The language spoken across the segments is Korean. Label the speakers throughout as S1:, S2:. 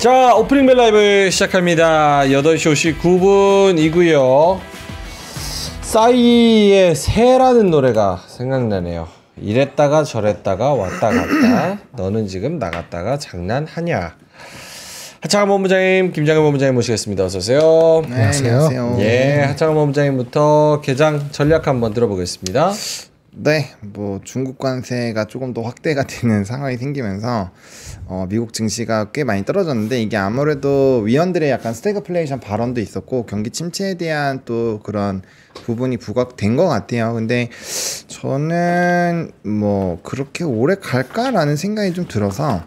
S1: 자, 오프닝 벨 라이브 시작합니다. 8시 59분이고요. 싸이의 새라는 노래가 생각나네요. 이랬다가 저랬다가 왔다 갔다 너는 지금 나갔다가 장난하냐. 하창한 본부장님, 김장현 본부장님 모시겠습니다. 어서오세요.
S2: 네, 안녕하세요.
S1: 예, 하창한 본부장님부터 개장 전략 한번 들어보겠습니다.
S2: 네, 뭐 중국 관세가 조금 더 확대가 되는 상황이 생기면서 미국 증시가 꽤 많이 떨어졌는데, 이게 아무래도 위원들의 약간 스태그플레이션 발언도 있었고 경기 침체에 대한 또 그런 부분이 부각된 것 같아요. 근데 저는 뭐 그렇게 오래 갈까라는 생각이 좀 들어서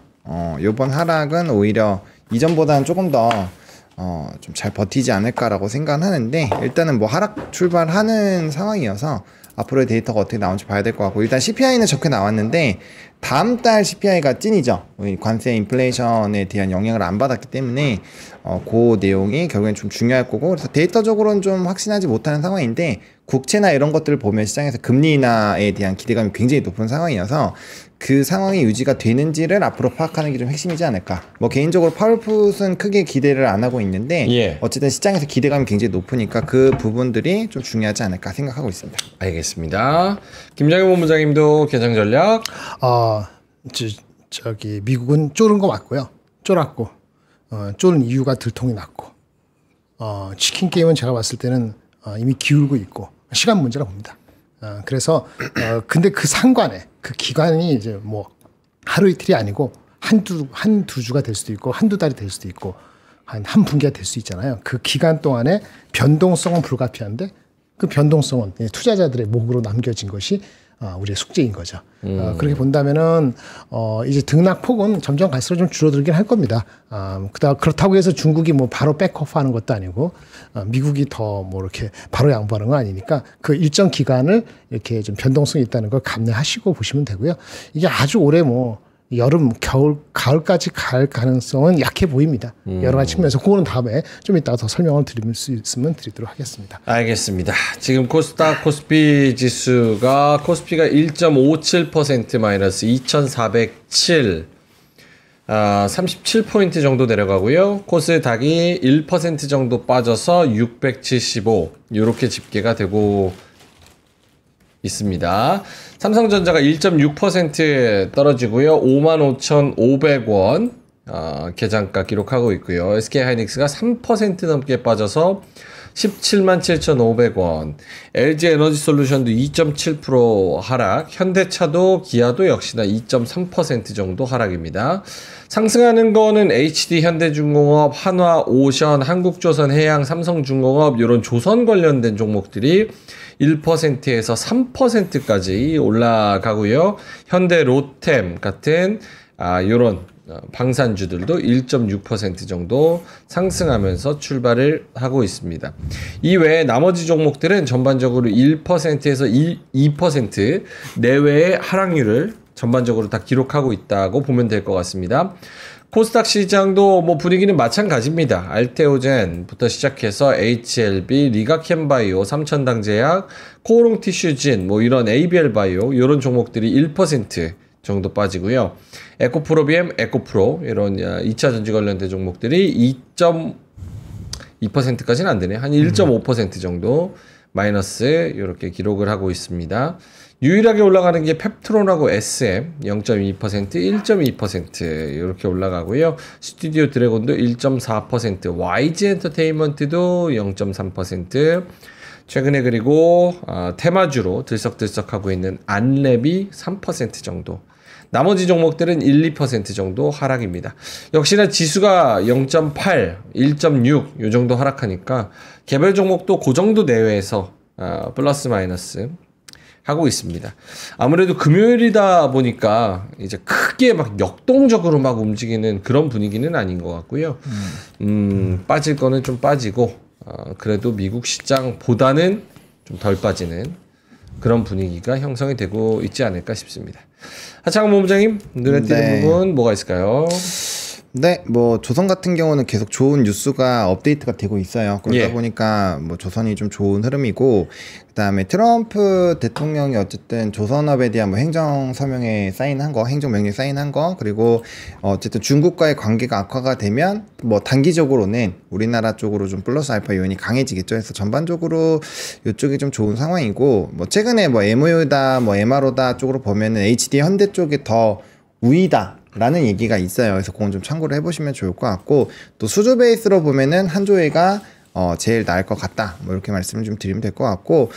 S2: 이번 하락은 오히려 이전보다는 조금 더 좀 잘 버티지 않을까라고 생각하는데, 일단은 뭐 하락 출발하는 상황이어서 앞으로의 데이터가 어떻게 나올지 봐야 될 것 같고, 일단 CPI는 좋게 나왔는데 다음 달 CPI가 찐이죠. 관세 인플레이션에 대한 영향을 안 받았기 때문에 그 내용이 결국엔 좀 중요할 거고, 그래서 데이터적으로는 좀 확신하지 못하는 상황인데 국채나 이런 것들을 보면 시장에서 금리 인하에 대한 기대감이 굉장히 높은 상황이어서 그 상황이 유지가 되는지를 앞으로 파악하는 게 좀 핵심이지 않을까. 뭐 개인적으로 파월풋은 크게 기대를 안 하고 있는데, 예, 어쨌든 시장에서 기대감이 굉장히 높으니까 그 부분들이 좀 중요하지 않을까 생각하고 있습니다.
S1: 알겠습니다. 김장현 본부장님도 개장 전략.
S3: 저기 미국은 쫄은 거 맞고요. 쫄았고 쫄은 이유가 들통이 났고, 치킨 게임은 제가 봤을 때는 이미 기울고 있고 시간 문제라 봅니다. 그래서 근데 그 상관에 그 기간이 이제 뭐 하루 이틀이 아니고 한두 주가 될 수도 있고 한두 달이 될 수도 있고 한 분기가 될 수 있잖아요. 그 기간 동안에 변동성은 불가피한데 그 변동성은 투자자들의 몫으로 남겨진 것이 우리의 숙제인 거죠. 그렇게 본다면은 이제 등락폭은 점점 갈수록 좀 줄어들긴 할 겁니다. 그렇다고 해서 중국이 뭐 바로 백오프하는 것도 아니고 미국이 더 뭐 이렇게 바로 양보하는 건 아니니까 그 일정 기간을 이렇게 좀 변동성이 있다는 걸 감내하시고 보시면 되고요. 이게 아주 오래 뭐 여름, 겨울, 가을까지 갈 가능성은 약해 보입니다. 여러 가지 측면에서 그거는 다음에 좀 이따가 더 설명을 드릴 수 있으면 드리도록 하겠습니다.
S1: 알겠습니다. 지금 코스닥 코스피 지수가 코스피가 1.57% 마이너스 2407, 37포인트 정도 내려가고요. 코스닥이 1% 정도 빠져서 675, 이렇게 집계가 되고 있습니다. 삼성전자가 1.6% 떨어지고요. 55,500원 계장가 기록하고 있고요. SK하이닉스가 3% 넘게 빠져서 177,500원. LG에너지솔루션도 2.7% 하락. 현대차도 기아도 역시나 2.3% 정도 하락입니다. 상승하는 거는 HD, 현대중공업, 한화, 오션, 한국조선해양, 삼성중공업 이런 조선 관련된 종목들이 1%에서 3%까지 올라가고요. 현대, 로템 같은 이런 방산주들도 1.6% 정도 상승하면서 출발을 하고 있습니다. 이외에 나머지 종목들은 전반적으로 1%에서 2% 내외의 하락률을 전반적으로 다 기록하고 있다고 보면 될 것 같습니다. 코스닥 시장도 뭐 분위기는 마찬가지입니다. 알테오젠부터 시작해서 HLB, 리가캠바이오, 삼천당제약, 코오롱티슈진, 뭐 이런 ABL바이오 이런 종목들이 1% 정도 빠지고요. 에코프로비엠, 에코프로 이런 2차 전지 관련된 종목들이 2.2%까지는 안 되네. 한 1.5% 정도 마이너스 이렇게 기록을 하고 있습니다. 유일하게 올라가는 게 펩트론하고 SM 0.2%, 1.2% 이렇게 올라가고요. 스튜디오 드래곤도 1.4%, YG 엔터테인먼트도 0.3%, 최근에 그리고 테마주로 들썩들썩하고 있는 안랩이 3% 정도. 나머지 종목들은 1, 2% 정도 하락입니다. 역시나 지수가 0.8, 1.6 이 정도 하락하니까 개별 종목도 그 정도 내외에서 플러스 마이너스 하고 있습니다. 아무래도 금요일이다 보니까 이제 크게 막 역동적으로 막 움직이는 그런 분위기는 아닌 것 같고요. 빠질 거는 좀 빠지고 그래도 미국 시장보다는 좀 덜 빠지는 그런 분위기가 형성이 되고 있지 않을까 싶습니다. 하창원 본부장님, 눈에 띄는 부분 뭐가 있을까요?
S2: 네, 뭐 조선 같은 경우는 계속 좋은 뉴스가 업데이트가 되고 있어요. 그러다
S1: 예.
S2: 보니까 뭐 조선이 좀 좋은 흐름이고, 그다음에 트럼프 대통령이 어쨌든 조선업에 대한 뭐 행정 서명에 사인한 거, 행정명령에 사인한 거, 그리고 어쨌든 중국과의 관계가 악화가 되면 뭐 단기적으로는 우리나라 쪽으로 좀 플러스 알파 요인이 강해지겠죠. 그래서 전반적으로 이쪽이 좀 좋은 상황이고, 뭐 최근에 뭐 MOU다, 뭐 MRO다 쪽으로 보면은 HD 현대 쪽이 더 우위다 라는 얘기가 있어요. 그래서 그건 좀 참고를 해보시면 좋을 것 같고, 또 수주 베이스로 보면은 한조회가 제일 나을 것 같다, 뭐 이렇게 말씀을 좀 드리면 될 것 같고,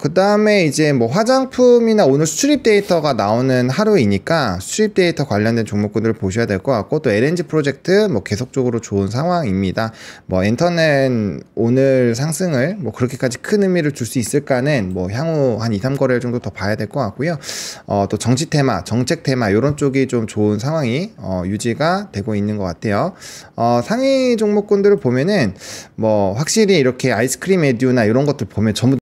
S2: 그 다음에 이제 뭐 화장품이나 오늘 수출입 데이터가 나오는 하루이니까 수출입 데이터 관련된 종목군들을 보셔야 될 것 같고, 또 LNG 프로젝트 뭐 계속적으로 좋은 상황입니다. 뭐 엔터는 오늘 상승을 뭐 그렇게까지 큰 의미를 줄 수 있을까는 뭐 향후 한 2, 3거래일 정도 더 봐야 될 것 같고요. 또 정치 테마, 정책 테마 이런 쪽이 좀 좋은 상황이 유지가 되고 있는 것 같아요. 상위 종목군들을 보면은 뭐 확실히 이렇게 아이스크림 에듀나 이런 것들 보면 전부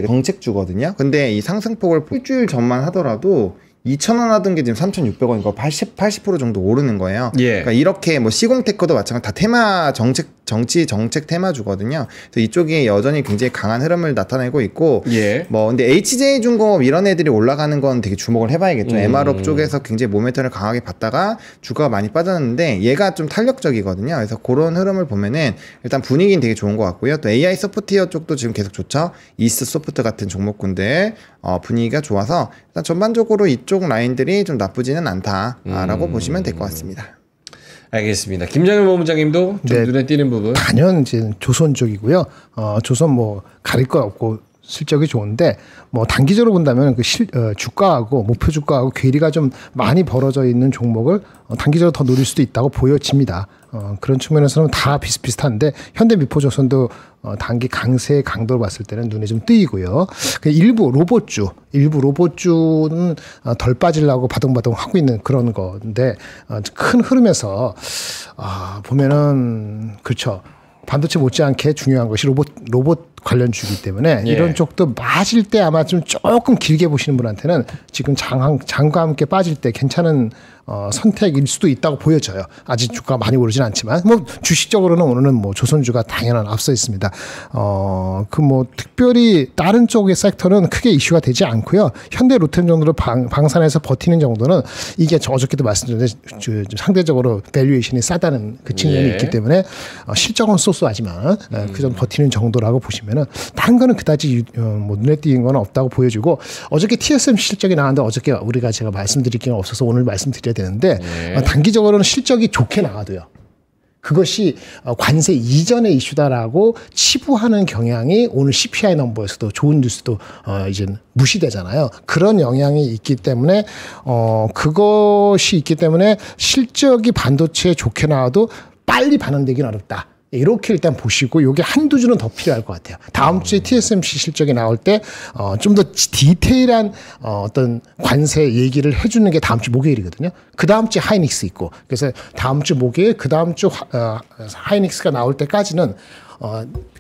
S2: 정책주거든요. 근데 이 상승폭을 일주일 전만 하더라도 2,000원 하던 게 지금 3,600원이고 80% 정도 오르는 거예요.
S1: 예.
S2: 그러니까 이렇게 뭐 시공테크도 마찬가지 다 테마 정치 정책 테마주거든요. 그래서 이쪽이 여전히 굉장히 강한 흐름을 나타내고 있고,
S1: 예.
S2: 뭐 근데 HJ중공업 이런 애들이 올라가는 건 되게 주목을 해봐야겠죠. MR업 쪽에서 굉장히 모멘텀을 강하게 받다가 주가가 많이 빠졌는데 얘가 좀 탄력적이거든요. 그래서 그런 흐름을 보면은 일단 분위기는 되게 좋은 것 같고요. 또 AI 소프트웨어 쪽도 지금 계속 좋죠. 이스 소프트 같은 종목군들 분위기가 좋아서 일단 전반적으로 이쪽 라인들이 좀 나쁘지는 않다라고 보시면 될 것 같습니다.
S1: 알겠습니다. 김정일 본부장님도 좀
S3: 네.
S1: 눈에 띄는 부분.
S3: 단연 이제 조선 쪽이고요. 조선 뭐 가릴 거 없고 실적이 좋은데, 뭐 단기적으로 본다면 그 주가하고 목표 주가하고 괴리가 좀 많이 벌어져 있는 종목을 단기적으로 더 노릴 수도 있다고 보여집니다. 그런 측면에서는 다 비슷비슷한데, 현대미포조선도 단기 강세 강도를 봤을 때는 눈에 좀 띄고요. 일부 로봇주는 덜 빠지려고 바둥바둥 하고 있는 그런 건데, 큰 흐름에서 보면은 그렇죠. 반도체 못지않게 중요한 것이 로봇 관련주이기 때문에
S1: 예.
S3: 이런 쪽도 빠질 때 아마 좀 조금 길게 보시는 분한테는 지금 장과 함께 빠질 때 괜찮은 선택일 수도 있다고 보여져요. 아직 주가가 많이 오르진 않지만, 뭐 주식적으로는 오늘은 뭐 조선주가 당연한 앞서 있습니다. 그 뭐 특별히 다른 쪽의 섹터는 크게 이슈가 되지 않고요. 현대 로템 정도로 방산해서 버티는 정도는, 이게 어저께도 말씀드렸는데 상대적으로 밸류에이션이 싸다는 그 측면이
S1: 예.
S3: 있기 때문에 실적은 쏘쏘하지만 그 점 버티는 정도라고 보시면은, 다른 거는 그다지 뭐 눈에 띄는 건 없다고 보여지고, 어저께 TSMC 실적이 나왔는데 어저께 제가 말씀드릴 게 없어서 오늘 말씀드려야 되는데, 단기적으로는 실적이 좋게 나와도요, 그것이 관세 이전의 이슈다라고 치부하는 경향이 오늘 CPI 넘버에서도 좋은 뉴스도 이제 무시되잖아요. 그런 영향이 있기 때문에 그것이 있기 때문에 실적이 반도체에 좋게 나와도 빨리 반영되기는 어렵다. 이렇게 일단 보시고, 요게 한두 주는 더 필요할 것 같아요. 다음 주에 TSMC 실적이 나올 때 좀 더 디테일한 어떤 관세 얘기를 해주는 게 다음 주 목요일이거든요. 그 다음 주에 하이닉스 있고, 그래서 다음 주 목요일, 그 다음 주 하이닉스가 나올 때까지는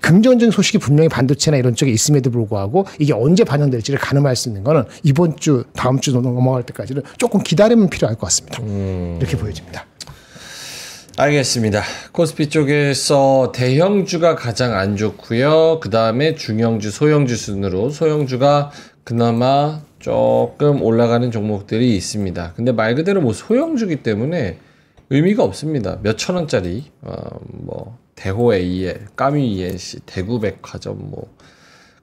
S3: 긍정적인 소식이 분명히 반도체나 이런 쪽에 있음에도 불구하고 이게 언제 반영될지를 가늠할 수 있는 거는 이번 주, 다음 주 넘어갈 때까지는 조금 기다리면 필요할 것 같습니다. 이렇게 보여집니다.
S1: 알겠습니다. 코스피 쪽에서 대형주가 가장 안 좋고요. 그 다음에 중형주, 소형주 순으로 소형주가 그나마 조금 올라가는 종목들이 있습니다. 근데 말 그대로 뭐 소형주기 때문에 의미가 없습니다. 몇천 원짜리 뭐 대호 AL, 까미 ENC, 대구백화점, 뭐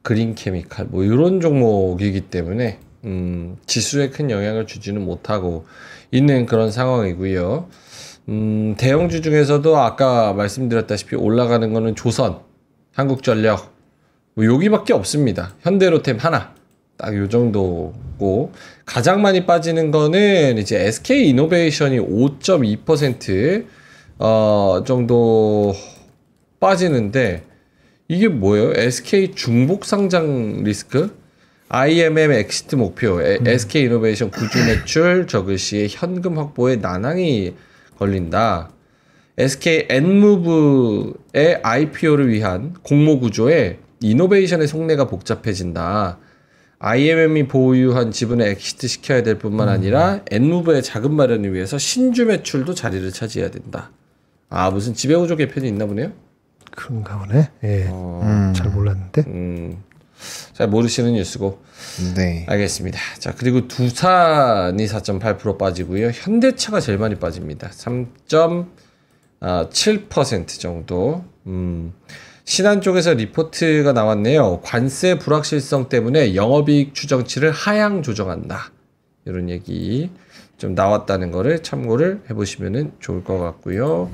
S1: 그린케미칼 뭐 이런 종목이기 때문에 지수에 큰 영향을 주지는 못하고 있는 그런 상황이고요. 대형주 중에서도 아까 말씀드렸다시피 올라가는 거는 조선, 한국전력, 뭐 여기밖에 없습니다. 현대로템 하나, 딱 요 정도고, 가장 많이 빠지는 거는 이제 SK 이노베이션이 5.2% 정도 빠지는데, 이게 뭐예요? SK 중복 상장 리스크? IMM 엑시트 목표, SK 이노베이션 구주 매출 적을 시에 현금 확보에 난항이 걸린다. SK 엔무브의 IPO를 위한 공모 구조에 이노베이션의 속내가 복잡해진다. IMM이 보유한 지분을 엑시트 시켜야 될 뿐만 아니라 N무브의 자금 마련을 위해서 신주 매출도 자리를 차지해야 된다. 아, 무슨 지배구조 개편이 있나 보네요.
S3: 그런가 보네. 예. 잘 몰랐는데.
S1: 잘 모르시는 뉴스고.
S2: 네.
S1: 알겠습니다. 자, 그리고 두산이 4.8% 빠지고요. 현대차가 제일 많이 빠집니다. 3.7% 정도. 신한 쪽에서 리포트가 나왔네요. 관세 불확실성 때문에 영업이익 추정치를 하향 조정한다. 이런 얘기 좀 나왔다는 거를 참고를 해보시면 좋을 것 같고요.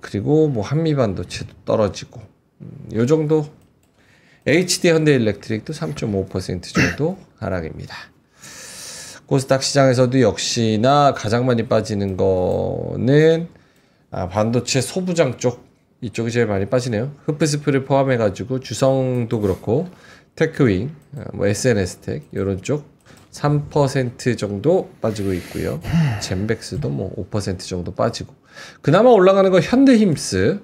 S1: 그리고 뭐 한미반도체도 떨어지고 요 정도. HD 현대일렉트릭도 3.5% 정도 하락입니다. 코스닥 시장에서도 역시나 가장 많이 빠지는 거는 반도체 소부장 쪽, 이쪽이 제일 많이 빠지네요. 흡프스프를 포함해가지고 주성도 그렇고 테크윙, 뭐 SNS텍 이런 쪽 3% 정도 빠지고 있고요. 젠백스도 뭐 5% 정도 빠지고. 그나마 올라가는 거 현대힘스.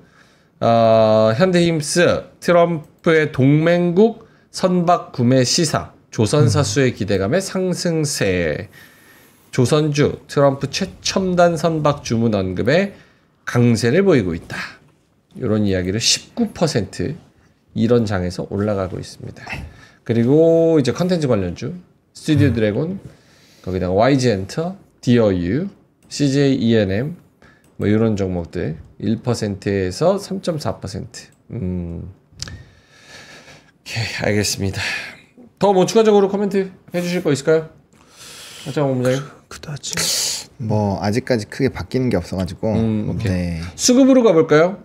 S1: 현대힘스 트럼프의 동맹국 선박 구매 시사, 조선사수의 기대감에 상승세. 조선주 트럼프 최첨단 선박 주문 언급에 강세를 보이고 있다. 이런 이야기를 19% 이런 장에서 올라가고 있습니다. 그리고 이제 컨텐츠 관련주 스튜디오 드래곤, 거기다가 YG엔터, 디어유, CJ ENM 뭐 이런 종목들 1%에서 3.4%. 오케이, 알겠습니다. 더 뭐 추가적으로 코멘트 해주실 거 있을까요? 하정우 본부장님.
S3: 그다지.
S2: 뭐 아직까지 크게 바뀌는 게 없어가지고.
S1: 오케이.
S2: 네.
S1: 수급으로 가볼까요?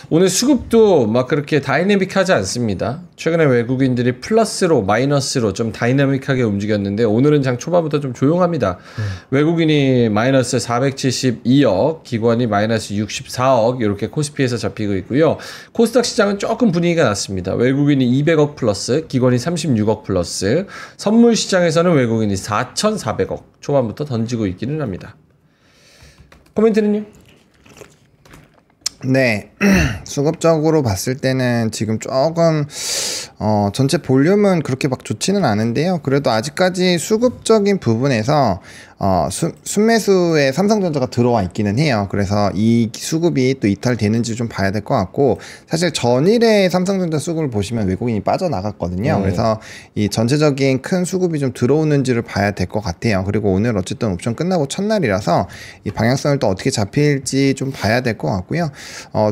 S1: 오늘 수급도 막 그렇게 다이내믹하지 않습니다. 최근에 외국인들이 플러스로 마이너스로 좀 다이내믹하게 움직였는데 오늘은 장 초반부터 좀 조용합니다. 외국인이 마이너스 472억, 기관이 마이너스 64억 이렇게 코스피에서 잡히고 있고요. 코스닥 시장은 조금 분위기가 났습니다. 외국인이 200억 플러스, 기관이 36억 플러스, 선물 시장에서는 외국인이 4,400억 초반부터 던지고 있기는 합니다. 코멘트는요?
S2: 네, 수급적으로 봤을 때는 지금 조금 전체 볼륨은 그렇게 막 좋지는 않은데요. 그래도 아직까지 수급적인 부분에서 순매수에 삼성전자가 들어와 있기는 해요. 그래서 이 수급이 또 이탈되는지 좀 봐야 될 것 같고, 사실 전일에 삼성전자 수급을 보시면 외국인이 빠져나갔거든요. 그래서 이 전체적인 큰 수급이 좀 들어오는지를 봐야 될 것 같아요. 그리고 오늘 어쨌든 옵션 끝나고 첫날이라서 이 방향성을 또 어떻게 잡힐지 좀 봐야 될 것 같고요.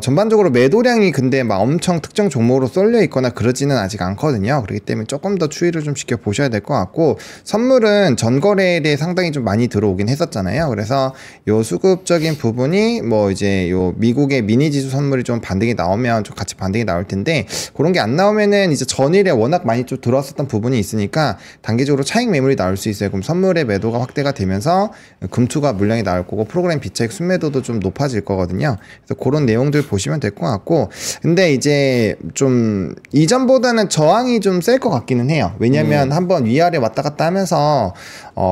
S2: 전반적으로 매도량이 근데 막 엄청 특정 종목으로 쏠려 있거나 그러지는 아직 않거든요. 그렇기 때문에 조금 더 추이를 좀 지켜보셔야 될 것 같고, 선물은 전거래일에 상당히 좀 많이 들어오긴 했었잖아요. 그래서 요 수급적인 부분이 뭐 이제 요 미국의 미니 지수 선물이 좀 반등이 나오면 좀 같이 반등이 나올 텐데, 그런 게 안 나오면은 이제 전일에 워낙 많이 좀 들어왔었던 부분이 있으니까 단기적으로 차익 매물이 나올 수 있어요. 그럼 선물의 매도가 확대가 되면서 금투가 물량이 나올 거고 프로그램 비차익 순매도도 좀 높아질 거거든요. 그래서 그런 내용들 보시면 될 것 같고, 근데 이제 좀 이전보다는 저항이 좀 셀 것 같기는 해요. 왜냐면 한번 위아래 왔다 갔다 하면서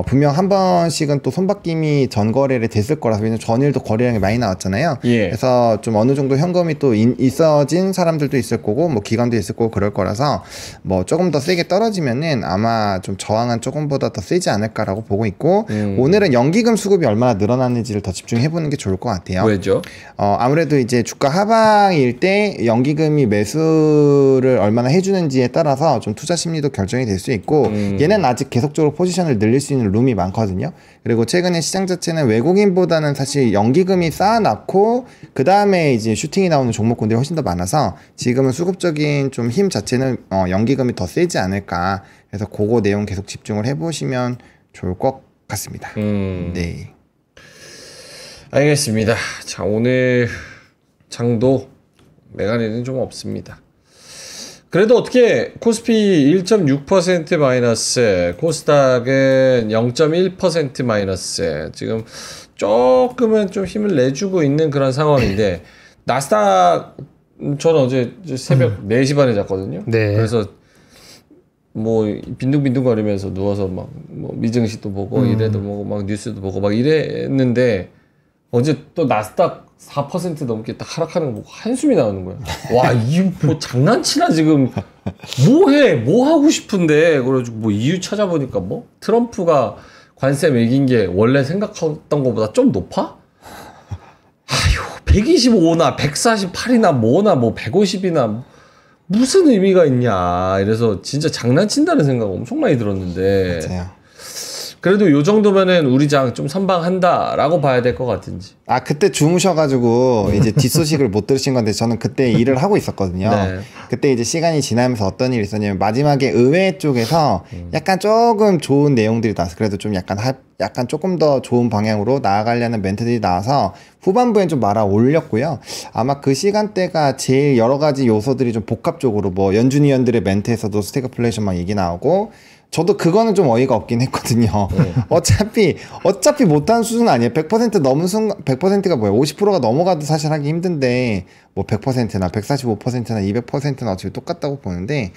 S2: 분명 한 번씩은 또 손바뀜이 전거래를 됐을 거라서, 왜냐면 전일도 거래량이 많이 나왔잖아요.
S1: 예.
S2: 그래서 좀 어느 정도 현금이 또 있어진 사람들도 있을 거고 뭐 기관도 있을 거고 그럴 거라서 뭐 조금 더 세게 떨어지면은 아마 좀 저항은 조금보다 더 세지 않을까라고 보고 있고, 오늘은 연기금 수급이 얼마나 늘어났는지를 더 집중해 보는 게 좋을 것 같아요.
S1: 왜죠?
S2: 아무래도 이제 주가 하방일 때 연기금이 매수를 얼마나 해주는지에 따라서 좀 투자 심리도 결정이 될 수 있고, 얘는 아직 계속적으로 포지션을 늘릴 수 있는 룸이 많거든요. 그리고 최근에 시장 자체는 외국인보다는 사실 연기금이 쌓아놨고 그 다음에 이제 슈팅이 나오는 종목군들이 훨씬 더 많아서 지금은 수급적인 좀 힘 자체는 연기금이 더 세지 않을까. 그래서 그거 내용 계속 집중을 해보시면 좋을 것 같습니다. 네.
S1: 알겠습니다. 자, 오늘 장도 매간에는 좀 없습니다. 그래도 어떻게 코스피 1.6% 마이너스, 코스닥은 0.1% 마이너스, 지금 조금은 좀 힘을 내주고 있는 그런 상황인데, 나스닥 저는 어제 새벽 4시 반에 잤거든요.
S3: 네.
S1: 그래서 뭐 빈둥빈둥 거리면서 누워서 막 뭐 미증시도 보고 이래도 보고 막 뉴스도 보고 막 이랬는데, 어제 또 나스닥 4% 넘게 딱 하락하는 거 보고 한숨이 나오는 거야. 와, 이거 뭐 장난치나 지금. 뭐 하고 싶은데. 그래가지고 뭐 이유 찾아보니까 뭐 트럼프가 관세 매긴 게 원래 생각했던 것보다 좀 높아? 아휴, 125나 148이나 뭐나 뭐 150이나 무슨 의미가 있냐. 이래서 진짜 장난친다는 생각 엄청 많이 들었는데.
S2: 맞아요.
S1: 그래도 요 정도면은 우리 장 좀 선방한다라고 봐야 될 것 같은지.
S2: 아, 그때 주무셔가지고 이제 뒷소식을 못 들으신 건데 저는 그때 일을 하고 있었거든요.
S1: 네.
S2: 그때 이제 시간이 지나면서 어떤 일이 있었냐면 마지막에 의회 쪽에서 약간 조금 좋은 내용들이 나와서 그래도 좀 약간 조금 더 좋은 방향으로 나아가려는 멘트들이 나와서 후반부엔 좀 말아 올렸고요. 아마 그 시간대가 제일 여러 가지 요소들이 좀 복합적으로 뭐 연준 위원들의 멘트에서도 스태그플레이션만 얘기 나오고 저도 그거는 좀 어이가 없긴 했거든요. 어차피 못하는 수준 아니에요. 100% 넘은 순간, 100%가 뭐예요? 50%가 넘어가도 사실 하기 힘든데, 뭐 100%나 145%나 200%나 어차피 똑같다고 보는데,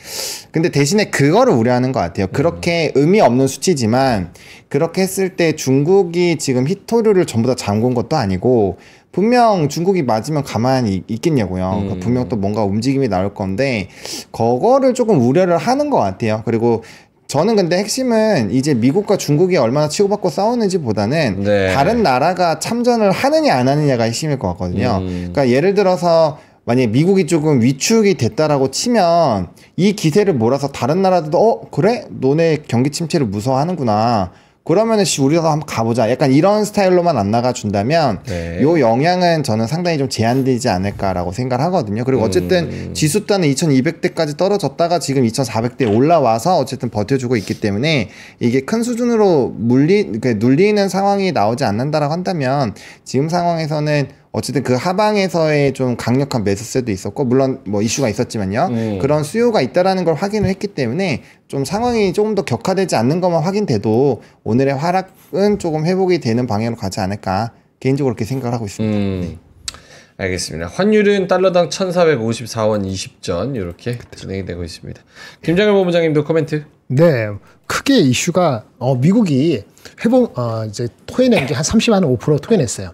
S2: 근데 대신에 그거를 우려하는 것 같아요. 그렇게 의미 없는 수치지만, 그렇게 했을 때 중국이 지금 히토류를 전부 다 잠근 것도 아니고, 분명 중국이 맞으면 가만히 있겠냐고요. 그러니까 분명 또 뭔가 움직임이 나올 건데, 그거를 조금 우려를 하는 것 같아요. 그리고 저는 근데 핵심은 이제 미국과 중국이 얼마나 치고받고 싸우는지 보다는
S1: 네.
S2: 다른 나라가 참전을 하느냐 안 하느냐가 핵심일 것 같거든요. 그러니까 예를 들어서 만약에 미국이 조금 위축이 됐다라고 치면 이 기세를 몰아서 다른 나라들도 그래? 너네 경기 침체를 무서워하는구나. 그러면은 우리가 한번 가보자. 약간 이런 스타일로만 안 나가준다면
S1: 네.
S2: 요 영향은 저는 상당히 좀 제한되지 않을까라고 생각을 하거든요. 그리고 어쨌든 지수 따는 2200대까지 떨어졌다가 지금 2400대 올라와서 어쨌든 버텨주고 있기 때문에 이게 큰 수준으로 눌리는 상황이 나오지 않는다라고 한다면 지금 상황에서는 어쨌든 그 하방에서의 좀 강력한 매수세도 있었고 물론 뭐 이슈가 있었지만요. 그런 수요가 있다라는 걸 확인을 했기 때문에 좀 상황이 조금 더 격화되지 않는 것만 확인돼도 오늘의 하락은 조금 회복이 되는 방향으로 가지 않을까 개인적으로 그렇게 생각을 하고 있습니다. 네.
S1: 알겠습니다. 환율은 달러당 1,454원 20전 이렇게 진행이 되고 있습니다. 김장일 본부장님도 코멘트.
S3: 네, 크게 이슈가 미국이 회복 이제 토해낸 게 한 35% 토해냈어요.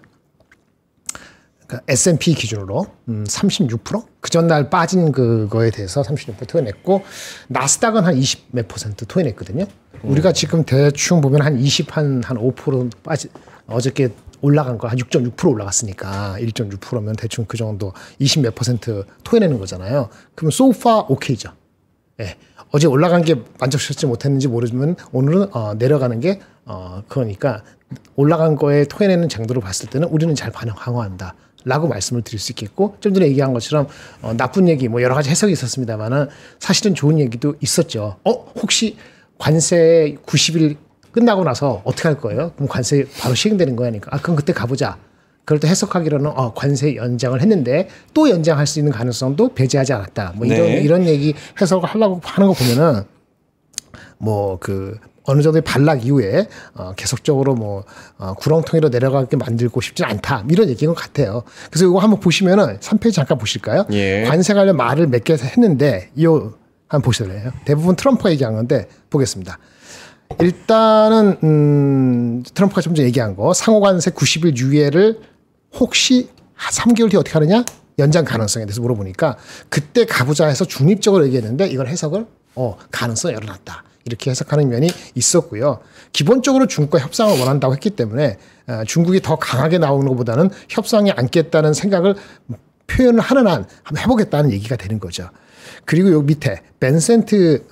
S3: S&P 기준으로 36%? 그 전날 빠진 그거에 대해서 36% 토해냈고 나스닥은 한 20 몇 % 토해냈거든요. 우리가 지금 대충 보면 한 5% 빠지 어저께 올라간 거 한 6.6% 올라갔으니까 1.6%면 대충 그 정도 20 몇 % 토해내는 거잖아요. 그럼 so far 오케이죠. 예. 어제 올라간 게 만족스럽지 못했는지 모르지만 오늘은 내려가는 게 그러니까 올라간 거에 토해내는 정도로 봤을 때는 우리는 잘 방어한다. 라고 말씀을 드릴 수 있겠고 좀 전에 얘기한 것처럼 나쁜 얘기 뭐 여러 가지 해석이 있었습니다만은 사실은 좋은 얘기도 있었죠. 혹시 관세 90일 끝나고 나서 어떻게 할 거예요? 그럼 관세 바로 시행되는 거니까 그럼 그때 가보자. 그럴 때 해석하기로는 관세 연장을 했는데 또 연장할 수 있는 가능성도 배제하지 않았다. 뭐 이런 얘기 해석을 하려고 하는 거 보면은 뭐 어느 정도의 반락 이후에 계속적으로 구렁텅이로 내려가게 만들고 싶진 않다. 이런 얘기인 것 같아요. 그래서 이거 한번 보시면은 3페이지 잠깐 보실까요? 예. 관세 관련 말을 몇 개 했는데 이거 한번 보실래요? 대부분 트럼프가 얘기한 건데 보겠습니다. 일단은 트럼프가 좀 전에 얘기한 거 상호관세 90일 유예를 혹시 3개월 뒤에 어떻게 하느냐? 연장 가능성에 대해서 물어보니까 그때 가보자 해서 중립적으로 얘기했는데 이건 해석을 가능성을 열어놨다. 이렇게 해석하는 면이 있었고요. 기본적으로 중국과 협상을 원한다고 했기 때문에 중국이 더 강하게 나오는 것보다는 협상에 앉겠다는 생각을 표현을 하는 한 한번 해보겠다는 얘기가 되는 거죠. 그리고 여기 밑에 베센트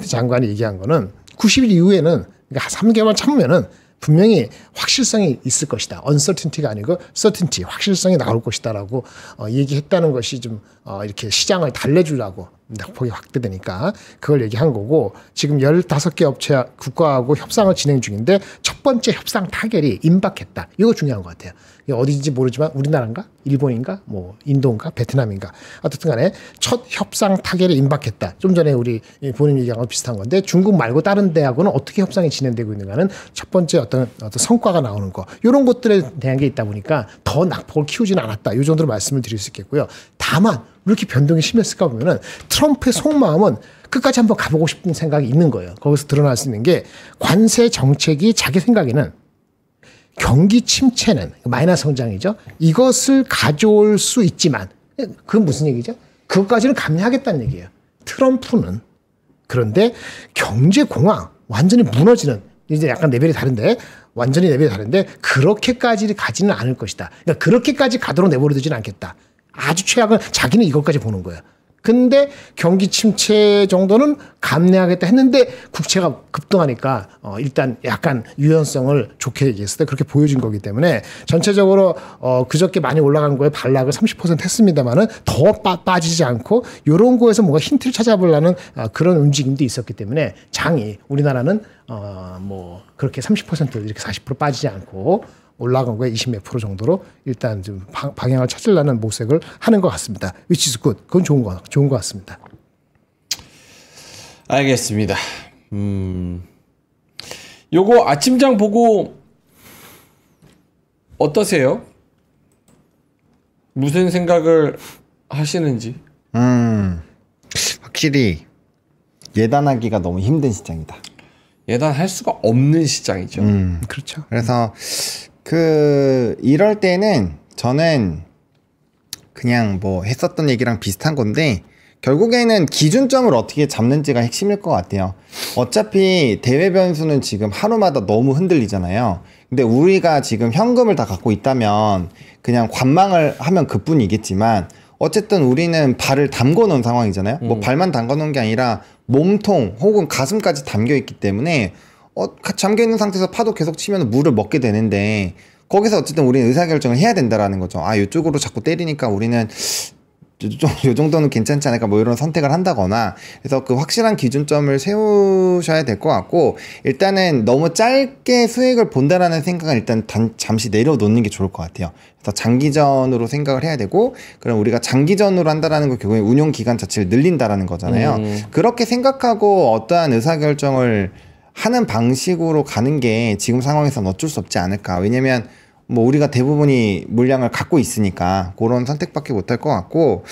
S3: 장관이 얘기한 거는 90일 이후에는 그러니까 3개월 참으면은 분명히 확실성이 있을 것이다. uncertainty가 아니고 certainty, 확실성이 나올 것이다라고 얘기했다는 것이 좀 이렇게 시장을 달래주려고 낙폭이 확대되니까 그걸 얘기한 거고 지금 15개 업체 국가하고 협상을 진행 중인데 첫 번째 협상 타결이 임박했다. 이거 중요한 것 같아요. 이게 어디인지 모르지만 우리나라인가? 일본인가? 뭐 인도인가? 베트남인가? 어쨌든 간에 첫 협상 타결이 임박했다. 좀 전에 우리 본인 얘기한 거 비슷한 건데 중국 말고 다른 데하고는 어떻게 협상이 진행되고 있는가는 첫 번째 어떤 성과가 나오는 거. 이런 것들에 대한 게 있다 보니까 더 낙폭을 키우지는 않았다. 이 정도로 말씀을 드릴 수 있겠고요. 다만 왜 이렇게 변동이 심했을까 보면은 트럼프의 속마음은 끝까지 한번 가보고 싶은 생각이 있는 거예요. 거기서 드러날 수 있는 게 관세 정책이 자기 생각에는 경기 침체는 마이너스 성장이죠. 이것을 가져올 수 있지만 그건 무슨 얘기죠? 그것까지는 감내하겠다는 얘기예요. 트럼프는. 그런데 경제 공황 완전히 무너지는 이제 약간 레벨이 다른데 완전히 레벨이 다른데 그렇게까지 가지는 않을 것이다. 그러니까 그렇게까지 가도록 내버려두지는 않겠다. 아주 최악은 자기는 이것까지 보는 거예요. 근데 경기 침체 정도는 감내하겠다 했는데 국채가 급등하니까 일단 약간 유연성을 좋게 얘기했을 때 그렇게 보여준 거기 때문에 전체적으로 그저께 많이 올라간 거에 반락을 30% 했습니다만은 더 빠지지 않고 요런 거에서 뭔가 힌트를 찾아보려는 그런 움직임도 있었기 때문에 장이 우리나라는 뭐 그렇게 30% 이렇게 40% 빠지지 않고 올라간 거에 20몇 프로 정도로 일단 좀 방향을 찾으려는 모색을 하는 것 같습니다. Which is good. 그건 좋은 것 같습니다.
S1: 알겠습니다. 요거 아침장 보고 어떠세요? 무슨 생각을 하시는지?
S2: 확실히 예단하기가 너무 힘든 시장이다.
S1: 예단할 수가 없는 시장이죠.
S3: 그렇죠.
S2: 그래서 이럴 때는 저는 그냥 뭐 했었던 얘기랑 비슷한 건데 결국에는 기준점을 어떻게 잡는지가 핵심일 것 같아요. 어차피 대외 변수는 지금 하루마다 너무 흔들리잖아요. 근데 우리가 지금 현금을 다 갖고 있다면 그냥 관망을 하면 그뿐이겠지만 어쨌든 우리는 발을 담궈 놓은 상황이잖아요. 뭐 발만 담궈 놓은 게 아니라 몸통 혹은 가슴까지 담겨 있기 때문에 잠겨 있는 상태에서 파도 계속 치면 물을 먹게 되는데 거기서 어쨌든 우리는 의사결정을 해야 된다라는 거죠. 이쪽으로 자꾸 때리니까 우리는 요 정도는 괜찮지 않을까 뭐 이런 선택을 한다거나 그래서 그 확실한 기준점을 세우셔야 될 것 같고 일단은 너무 짧게 수익을 본다라는 생각은 일단 잠시 내려놓는 게 좋을 것 같아요. 그래서 장기전으로 생각을 해야 되고 그럼 우리가 장기전으로 한다라는 건 결국에 운용 기간 자체를 늘린다라는 거잖아요. 그렇게 생각하고 어떠한 의사결정을 하는 방식으로 가는 게 지금 상황에서는 어쩔 수 없지 않을까. 왜냐면 뭐 우리가 대부분이 물량을 갖고 있으니까 그런 선택밖에 못할 것 같고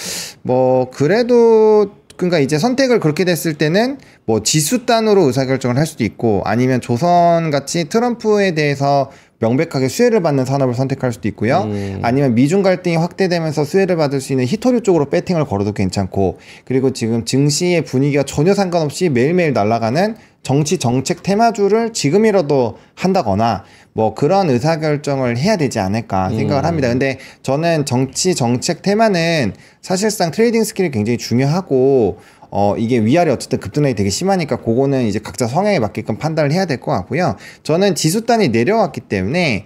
S2: 뭐 그래도 그러니까 이제 선택을 그렇게 됐을 때는 뭐 지수 단으로 의사결정을 할 수도 있고 아니면 조선같이 트럼프에 대해서 명백하게 수혜를 받는 산업을 선택할 수도 있고요. 아니면 미중 갈등이 확대되면서 수혜를 받을 수 있는 히토류 쪽으로 배팅을 걸어도 괜찮고 그리고 지금 증시의 분위기가 전혀 상관없이 매일매일 날아가는 정치 정책 테마주를 지금이라도 한다거나 뭐 그런 의사결정을 해야 되지 않을까 생각을 합니다. 근데 저는 정치 정책 테마는 사실상 트레이딩 스킬이 굉장히 중요하고 이게 위아래 어쨌든 급등락이 되게 심하니까 그거는 이제 각자 성향에 맞게끔 판단을 해야 될 것 같고요. 저는 지수단이 내려왔기 때문에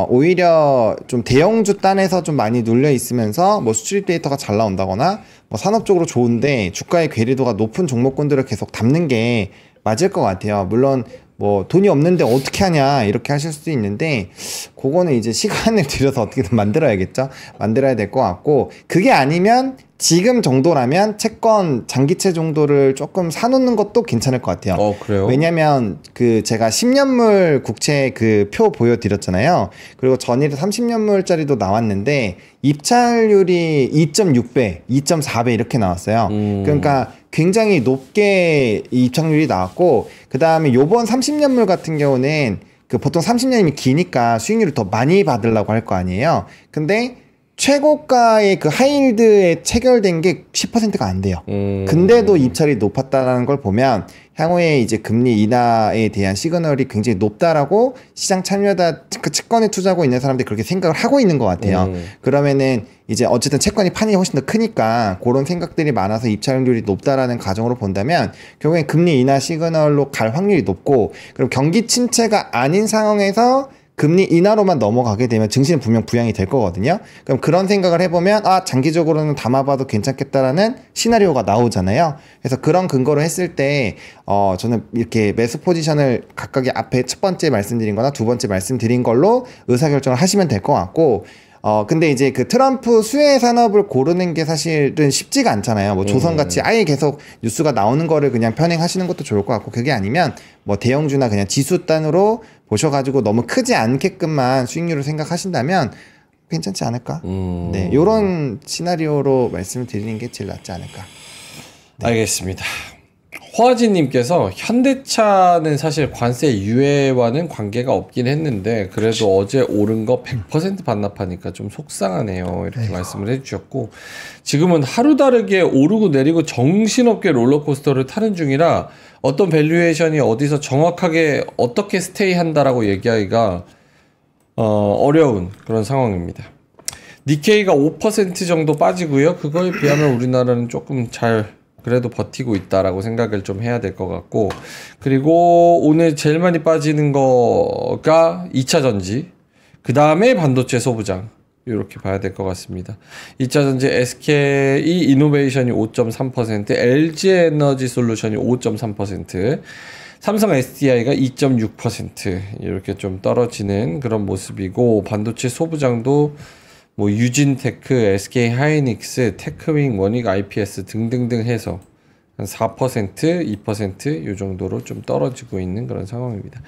S2: 오히려 좀 대형주 단에서 좀 많이 눌려 있으면서 뭐 수출입 데이터가 잘 나온다거나 뭐 산업적으로 좋은데 주가의 괴리도가 높은 종목군들을 계속 담는 게 맞을 것 같아요. 물론 뭐 돈이 없는데 어떻게 하냐 이렇게 하실 수도 있는데 그거는 이제 시간을 들여서 어떻게든 만들어야겠죠. 만들어야 될 것 같고 그게 아니면 지금 정도라면 채권 장기채 정도를 조금 사놓는 것도 괜찮을 것 같아요.
S1: 그래요?
S2: 왜냐면 제가 10년물 국채 표 보여드렸잖아요. 그리고 전일에 30년물짜리도 나왔는데 입찰률이 2.6배, 2.4배 이렇게 나왔어요. 그러니까 굉장히 높게 입찰률이 나왔고 그 다음에 요번 30년물 같은 경우는 보통 30년이면 기니까 수익률을 더 많이 받으려고 할 거 아니에요. 근데 최고가의 하이힐드에 체결된 게 10%가 안 돼요. 근데도 입찰이 높았다라는 걸 보면 향후에 이제 금리 인하에 대한 시그널이 굉장히 높다라고 시장 참여다 채권에 투자하고 있는 사람들이 그렇게 생각을 하고 있는 것 같아요. 그러면은 이제 어쨌든 채권이 판이 훨씬 더 크니까 그런 생각들이 많아서 입찰률이 높다라는 가정으로 본다면 결국엔 금리 인하 시그널로 갈 확률이 높고 그럼 경기 침체가 아닌 상황에서 금리 인하로만 넘어가게 되면 증시는 분명 부양이 될 거거든요. 그럼 그런 생각을 해보면 장기적으로는 담아봐도 괜찮겠다라는 시나리오가 나오잖아요. 그래서 그런 근거로 했을 때 저는 이렇게 매수 포지션을 각각의 앞에 첫 번째 말씀드린 거나 두 번째 말씀드린 걸로 의사결정을 하시면 될 것 같고 근데 이제 트럼프 수혜 산업을 고르는 게 사실은 쉽지가 않잖아요. 뭐 조선같이 아예 계속 뉴스가 나오는 거를 그냥 편행하시는 것도 좋을 것 같고 그게 아니면 뭐 대형주나 그냥 지수 단으로 보셔가지고 너무 크지 않게끔만 수익률을 생각하신다면 괜찮지 않을까? 네, 요런 시나리오로 말씀을 드리는 게 제일 낫지 않을까?
S1: 네. 알겠습니다. 호아지님께서 현대차는 사실 관세 유예와는 관계가 없긴 했는데 그래도 어제 오른 거 100% 반납하니까 좀 속상하네요. 이렇게 말씀을 해주셨고 지금은 하루 다르게 오르고 내리고 정신없게 롤러코스터를 타는 중이라 어떤 밸류에이션이 어디서 정확하게 어떻게 스테이 한다라고 얘기하기가 어려운 그런 상황입니다. 니케이가 5% 정도 빠지고요. 그거에 비하면 우리나라는 조금 잘 그래도 버티고 있다라고 생각을 좀 해야 될 것 같고 그리고 오늘 제일 많이 빠지는 거가 2차 전지 그 다음에 반도체 소부장 이렇게 봐야 될 것 같습니다. 2차 전지 SK 이노베이션이 5.3% LG 에너지 솔루션이 5.3% 삼성 SDI가 2.6% 이렇게 좀 떨어지는 그런 모습이고 반도체 소부장도 뭐 유진테크, SK 하이닉스, 테크윙, 원익 IPS 등등등 해서 한 4%, 2% 이 정도로 좀 떨어지고 있는 그런 상황입니다.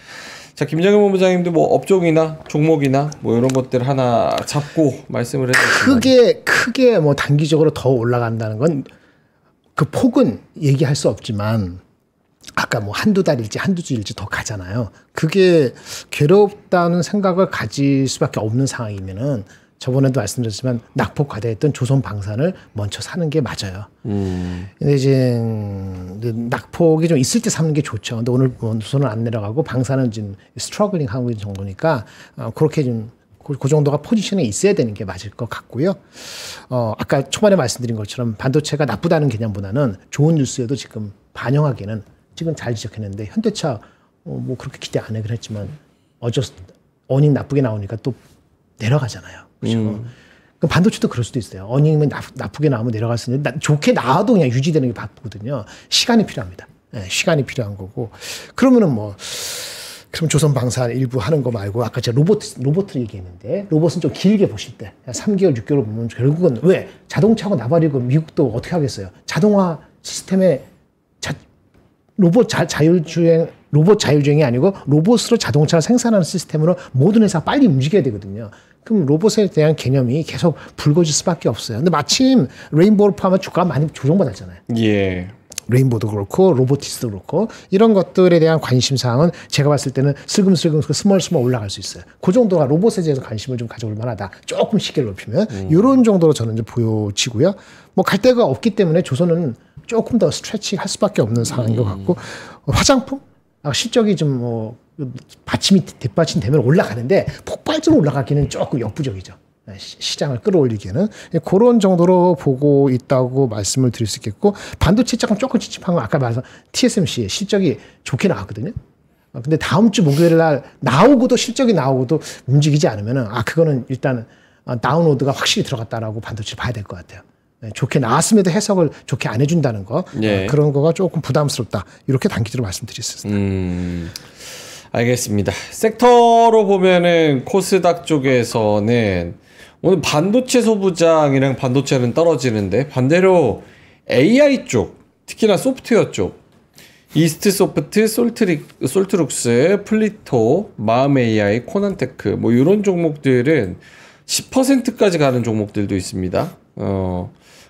S1: 자, 김정현 본부장님도 뭐 업종이나 종목이나 뭐 이런 것들 하나 잡고 말씀을 해주시면
S3: 크게 뭐 단기적으로 더 올라간다는 건 그 폭은 얘기할 수 없지만 아까 뭐 한두 달일지 한두 주일지 더 가잖아요. 그게 괴롭다는 생각을 가질 수밖에 없는 상황이면은 저번에도 말씀드렸지만 낙폭 과대했던 조선방산을 먼저 사는 게 맞아요. 근데 이제 낙폭이 좀 있을 때 사는 게 좋죠. 근데 오늘 조선은 안 내려가고 방산은 지금 스트러글링 하고 있는 정도니까 그렇게 좀 그 정도가 포지션에 있어야 되는 게 맞을 것 같고요. 아까 초반에 말씀드린 것처럼 반도체가 나쁘다는 개념보다는 좋은 뉴스에도 지금 반영하기는 지금 잘 지적했는데 현대차 뭐 그렇게 기대 안 하긴 했지만 어닝 나쁘게 나오니까 또 내려가잖아요. 그렇죠. 그럼 반도체도 그럴 수도 있어요. 어닝이 나쁘게 나오면 내려갈 수 있는데 좋게 나와도 그냥 유지되는 게 바쁘거든요. 시간이 필요합니다. 네, 시간이 필요한 거고. 그러면은 그럼 조선방산 일부 하는 거 말고 아까 제가 로봇을 얘기했는데 로봇은 좀 길게 보실 때 3개월, 6개월 보면 결국은 왜 자동차하고 나발이고 미국도 어떻게 하겠어요? 자동화 시스템에 로봇 자율주행이 아니고 로봇으로 자동차를 생산하는 시스템으로 모든 회사가 빨리 움직여야 되거든요. 그럼 로봇에 대한 개념이 계속 불거질 수밖에 없어요. 근데 마침 레인보우를 포함한 주가가 많이 조정받았잖아요.
S1: 예.
S3: 레인보우도 그렇고 로보티스도 그렇고 이런 것들에 대한 관심사항은 제가 봤을 때는 슬금슬금 스멀 올라갈 수 있어요. 그 정도가 로봇에 대해서 관심을 좀 가져올 만하다. 조금 시계를 높이면 이런 정도로 저는 좀 보여지고요. 뭐 갈 데가 없기 때문에 조선은 조금 더 스트레칭 할 수밖에 없는 상황인 것 같고 화장품 실적이 좀 뒷받침 되면 올라가는데 폭발적으로 올라가기는 조금 역부족이죠. 시장을 끌어올리기에는 그런 정도로 보고 있다고 말씀을 드릴 수 있겠고 반도체 조금 찝찝한 건 아까 말한 TSMC의 실적이 좋게 나왔거든요. 근데 다음 주 목요일 날 실적이 나오고도 움직이지 않으면은 그거는 일단 다운로드가 확실히 들어갔다라고 반도체 봐야 될 것 같아요. 좋게 나왔음에도 해석을 좋게 안 해준다는 거
S1: 예.
S3: 그런 거가 조금 부담스럽다 이렇게 단기적으로 말씀드렸습니다.
S1: 알겠습니다. 섹터로 보면은 코스닥 쪽에서는 오늘 반도체 소부장이랑 반도체는 떨어지는데 반대로 AI 쪽, 특히나 소프트웨어 쪽, 이스트소프트, 솔트룩스, 플리토, 마음 AI, 코난테크 뭐 이런 종목들은 10%까지 가는 종목들도 있습니다.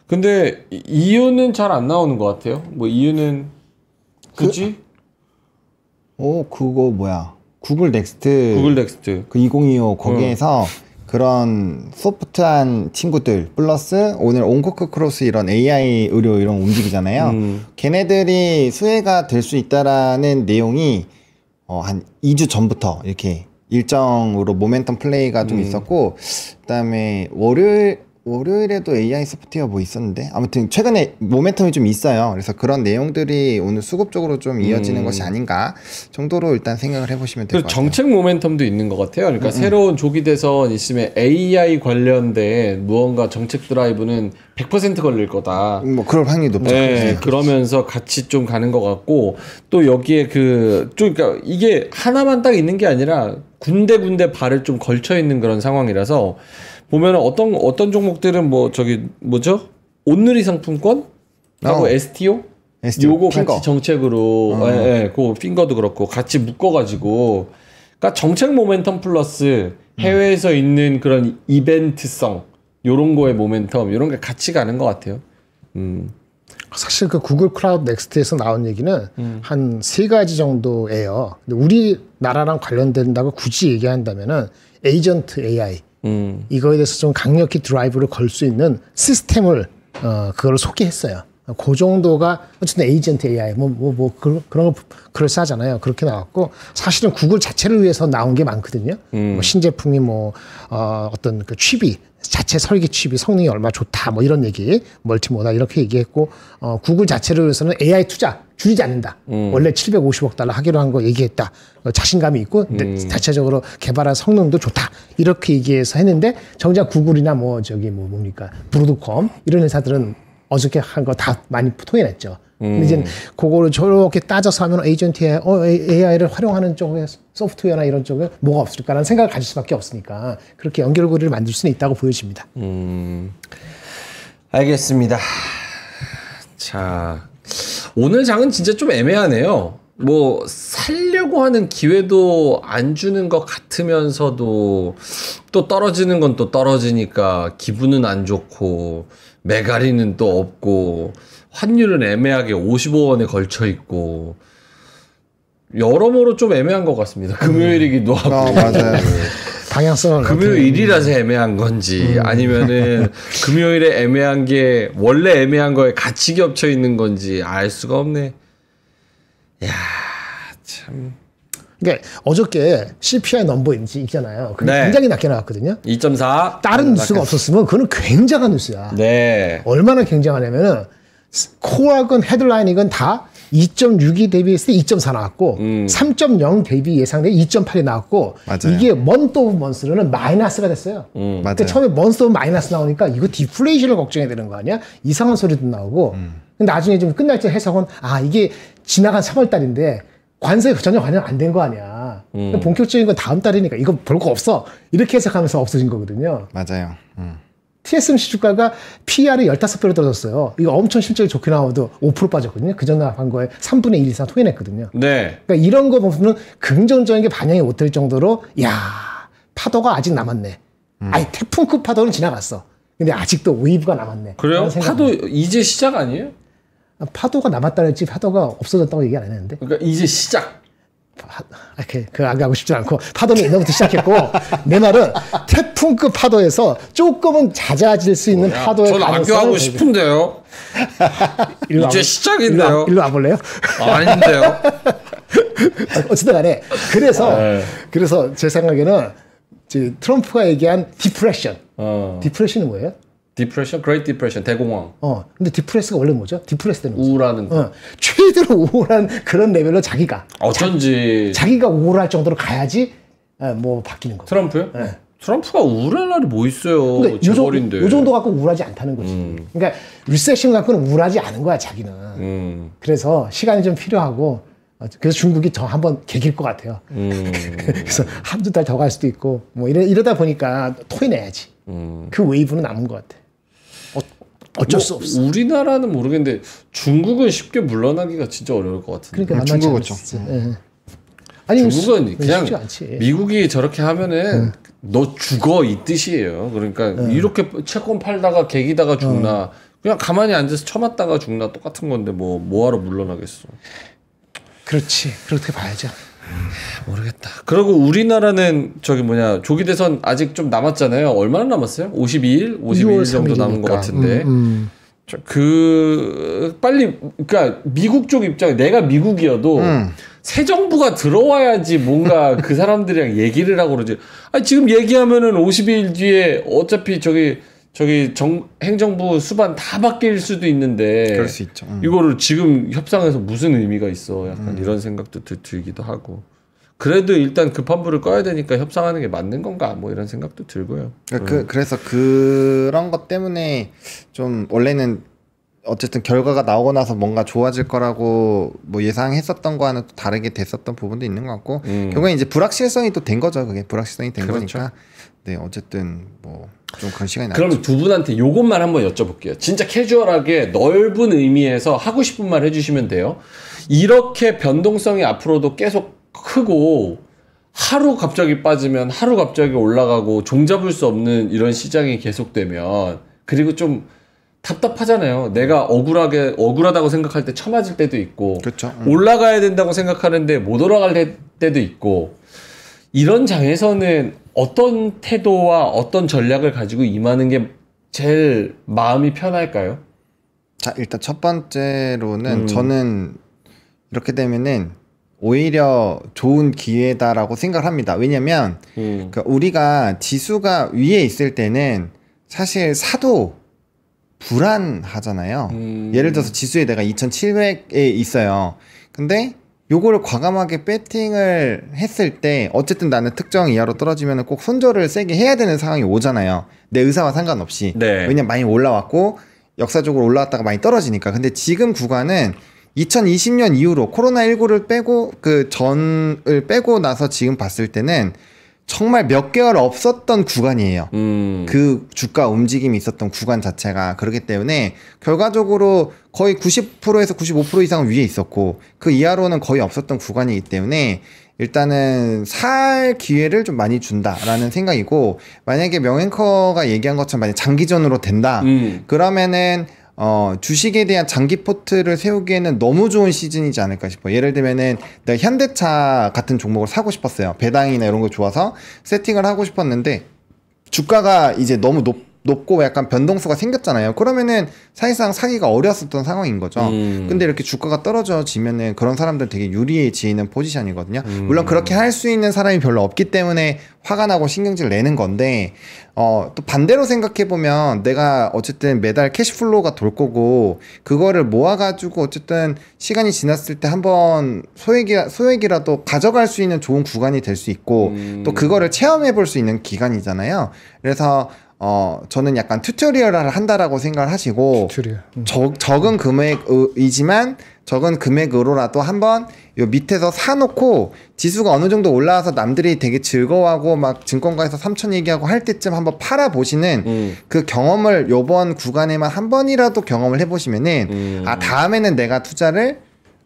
S1: 근데 이유는 잘 안 나오는 것 같아요. 뭐 이유는 굳이?
S2: 그거 뭐야? 구글 넥스트 그 2025 거기에서 그런 소프트한 친구들 플러스 오늘 온코크 크로스 이런 AI 의료 이런 거 움직이잖아요. 걔네들이 수혜가 될 수 있다라는 내용이 한 2주 전부터 이렇게 일정으로 모멘텀 플레이가 좀 있었고 그다음에 월요일에도 AI 소프트웨어 뭐 있었는데 아무튼 최근에 모멘텀이 좀 있어요. 그래서 그런 내용들이 오늘 수급적으로 좀 이어지는 것이 아닌가 정도로 일단 생각을 해보시면 될 것 같아요.
S1: 정책 모멘텀도 있는 것 같아요. 그러니까 새로운 조기 대선 있으면 AI 관련된 무언가 정책 드라이브는 100% 걸릴 거다.
S2: 뭐 그럴 확률이 높죠.
S1: 네, 그러면서 같이 좀 가는 것 같고 또 여기에 그러니까 이게 하나만 딱 있는 게 아니라 군데군데 발을 좀 걸쳐 있는 그런 상황이라서. 보면 어떤 종목들은 뭐죠? 온누리 상품권 하고 STO 요거 핑거. 같이 정책으로 그 핑거도 그렇고 같이 묶어가지고 그러니까 정책 모멘텀 플러스 해외에서 있는 그런 이벤트성 요런 거의 모멘텀 요런 게 같이 가는 것 같아요.
S3: 사실 그 구글 클라우드 넥스트에서 나온 얘기는 한 3가지 정도예요. 근데 우리나라랑 관련된다고 굳이 얘기한다면은 에이전트 AI 이거에 대해서 좀 강력히 드라이브를 걸 수 있는 시스템을 그걸 소개했어요. 그 정도가 어쨌든 에이전트 AI 그런 거 그럴싸하잖아요. 그렇게 나왔고 사실은 구글 자체를 위해서 나온 게 많거든요. 뭐 신제품이 어떤 그 취비 자체 설계 취비 성능이 얼마나 좋다 뭐 이런 얘기 멀티모다 이렇게 얘기했고 구글 자체를 위해서는 AI 투자 줄이지 않는다. 원래 750억 달러 하기로 한 거 얘기했다. 자신감이 있고 자체적으로 개발한 성능도 좋다. 이렇게 얘기해서 했는데 정작 구글이나 뭡니까 브로드컴 이런 회사들은 어저께 한 거 다 많이 토해냈죠. 근데 이제 그거를 저렇게 따져서 하면 에이전트 AI를 활용하는 쪽에 소프트웨어나 이런 쪽에 뭐가 없을까라는 생각을 가질 수밖에 없으니까 그렇게 연결고리를 만들 수는 있다고 보여집니다.
S1: 알겠습니다. 자, 오늘 장은 진짜 좀 애매하네요. 뭐 살려고 하는 기회도 안 주는 것 같으면서도 또 떨어지는 건 또 떨어지니까 기분은 안 좋고 메가리는 또 없고 환율은 애매하게 55원에 걸쳐 있고 여러모로 좀 애매한 것 같습니다. 금요일이기도 하고.
S2: 맞아요.
S3: 방향성을
S1: 금요일이라서 애매한 건지 아니면은 금요일에 애매한 게 원래 애매한 거에 같이 겹쳐 있는 건지 알 수가 없네. 야, 참.
S3: 그러니까 어저께 CPI 넘버 있잖아요. 그게
S1: 네.
S3: 굉장히 낮게 나왔거든요.
S1: 2.4.
S3: 다른 뉴스가 없었으면 그거는 굉장한 뉴스야.
S1: 네.
S3: 얼마나 굉장하냐면은 코어건 헤드라인이건 다 2.62 대비했을 때 2.4 나왔고 3.0 대비 예상돼 2.8이 나왔고
S2: 맞아요.
S3: 이게 먼트 오브 먼스로는 마이너스가 됐어요.
S2: 맞아요.
S3: 그러니까 처음에 먼스 오브 마이너스 나오니까 이거 디플레이션을 걱정해야 되는 거 아니야? 이상한 소리도 나오고 근데 나중에 좀 끝날 때 해석은 이게 지나간 3월 달인데 관세 전혀 반영 안 된 거 아니야. 본격적인 건 다음 달이니까 이거 별거 없어. 이렇게 해석하면서 없어진 거거든요.
S2: 맞아요.
S3: TSMC 주가가 PR이 15배로 떨어졌어요. 이거 엄청 실적이 좋게 나와도 5% 빠졌거든요. 그 전에 한 거에 3분의 1 이상 토해냈거든요.
S1: 네.
S3: 그러니까 이런 거 보면 긍정적인 게 반영이 못 될 정도로 파도가 아직 남았네. 아니 태풍급 파도는 지나갔어. 근데 아직도 웨이브가 남았네.
S1: 그래요?
S3: 라는
S1: 파도 이제 시작 아니에요?
S3: 파도가 남았다는 했지 파도가 없어졌다고 얘기 안 했는데.
S1: 그러니까 이제 시작.
S3: 그 하고 싶지 않고 파도는 옛날부터 시작했고 내 말은 태풍급 파도에서 조금은 잦아질 수 있는 파도의
S1: 저는
S3: 가능성을
S1: 악교하고 싶은데요. 이제 시작인데요.
S3: 일로 와볼래요?
S1: 아닌데요.
S3: 어쨌든 간에 그래서 제 생각에는 트럼프가 얘기한 디프레션. 디프레션은 뭐예요?
S1: 디프레션, 그레이트 디프레션, 대공황.
S3: 근데 디프레스가 원래 뭐죠? 디프레스 되는 거죠.
S1: 우울하는 거.
S3: 최대로 우울한 그런 레벨로 자기가 자기가 우울할 정도로 가야지 바뀌는 거.
S1: 트럼프요?
S3: 네.
S1: 트럼프가 우울할 날이 뭐 있어요?
S3: 그러니까
S1: 재벌인데.
S3: 요 정도 갖고 우울하지 않다는 거지. 그러니까 리세션 갖고는 우울하지 않은 거야 자기는. 그래서 시간이 좀 필요하고 그래서 중국이 더 한번 개길 것 같아요. 그래서 한두 달 더 갈 수도 있고 이러다 보니까 토해내야지. 그 웨이브는 남은 것 같아. 어쩔 수 없어.
S1: 우리나라는 모르겠는데 중국은 쉽게 물러나기가 진짜 어려울 것 같은데.
S3: 그러니까 만만치
S2: 중국은
S3: 않지. 아니
S1: 중국은 그냥
S3: 쉽지 않지.
S1: 미국이 저렇게 하면은 너 죽어 이 뜻이에요. 그러니까 이렇게 채권 팔다가 개기다가 죽나 그냥 가만히 앉아서 처맞다가 죽나 똑같은 건데 뭐하러 물러나겠어.
S3: 그렇지. 그렇게 봐야죠.
S1: 모르겠다. 그리고 우리나라는 조기 대선 아직 좀 남았잖아요. 얼마나 남았어요? 52일 정도 남은 것 같은데. 빨리 그러니까 미국 쪽 입장에 내가 미국이어도 새 정부가 들어와야지 뭔가 그 사람들이랑 얘기를 하고 그러지. 지금 얘기하면은 52일 뒤에 어차피 행정부 수반 다 바뀔 수도 있는데
S2: 그럴 수 있죠.
S1: 이거를 지금 협상에서 무슨 의미가 있어? 약간 이런 생각도 들기도 하고. 그래도 일단 급한 불을 꺼야 되니까 협상하는 게 맞는 건가? 이런 생각도 들고요.
S2: 그래서 그런 것 때문에 좀 원래는 어쨌든 결과가 나오고 나서 뭔가 좋아질 거라고 예상했었던 거와는 또 다르게 됐었던 부분도 있는 것 같고 결국엔 이제 불확실성이 또 된 거죠. 그게 불확실성이 된
S1: 그렇죠.
S2: 거니까. 네, 어쨌든 좀 그런 시간이 나죠.
S1: 그럼 두 분한테 요것만 한번 여쭤볼게요. 진짜 캐주얼하게 넓은 의미에서 하고 싶은 말 해주시면 돼요. 이렇게 변동성이 앞으로도 계속 크고 하루 갑자기 빠지면 하루 갑자기 올라가고 종잡을 수 없는 이런 시장이 계속되면 그리고 좀 답답하잖아요. 내가 억울하다고 생각할 때 처맞을 때도 있고,
S2: 그렇죠.
S1: 올라가야 된다고 생각하는데 못 올라갈 때도 있고, 이런 장에서는 어떤 태도와 어떤 전략을 가지고 임하는 게 제일 마음이 편할까요?
S2: 자, 일단 첫 번째로는 저는 이렇게 되면은 오히려 좋은 기회다라고 생각을 합니다. 왜냐면 그러니까 우리가 지수가 위에 있을 때는 사실 사도 불안하잖아요. 예를 들어서 지수에 내가 2700에 있어요. 근데 요거를 과감하게 배팅을 했을 때 어쨌든 나는 특정 이하로 떨어지면 꼭 손절을 세게 해야 되는 상황이 오잖아요. 내 의사와 상관없이.
S1: 네.
S2: 왜냐면 많이 올라왔고 역사적으로 올라왔다가 많이 떨어지니까. 근데 지금 구간은 2020년 이후로 코로나19를 빼고 그 전을 빼고 나서 지금 봤을 때는 정말 몇 개월 없었던 구간이에요. 그 주가 움직임이 있었던 구간 자체가. 그렇기 때문에 결과적으로 거의 90%에서 95% 이상은 위에 있었고 그 이하로는 거의 없었던 구간이기 때문에 일단은 살 기회를 좀 많이 준다라는 생각이고, 만약에 명앵커가 얘기한 것처럼 만약 장기전으로 된다 그러면은 주식에 대한 장기 포트를 세우기에는 너무 좋은 시즌이지 않을까 싶어요. 예를 들면은 내가 현대차 같은 종목을 사고 싶었어요. 배당이나 이런 거 좋아서 세팅을 하고 싶었는데 주가가 이제 너무 높고 약간 변동수가 생겼잖아요. 그러면은 사실상 사기가 어려웠었던 상황인 거죠. 근데 이렇게 주가가 떨어져지면은 그런 사람들 되게 유리해지는 포지션이거든요. 물론 그렇게 할 수 있는 사람이 별로 없기 때문에 화가 나고 신경질 내는 건데, 또 반대로 생각해보면 내가 어쨌든 매달 캐시플로우가 돌 거고 그거를 모아가지고 어쨌든 시간이 지났을 때 한번 소액이라도 가져갈 수 있는 좋은 구간이 될 수 있고 또 그거를 체험해볼 수 있는 기간이잖아요. 그래서 저는 약간 튜토리얼을 한다라고 생각을 하시고, 적은 금액이지만 적은 금액으로라도 한번 요 밑에서 사놓고 지수가 어느 정도 올라와서 남들이 되게 즐거워하고 막 증권가에서 3천 얘기하고 할 때쯤 한번 팔아보시는 그 경험을 요번 구간에만 한 번이라도 경험을 해보시면은 다음에는 내가 투자를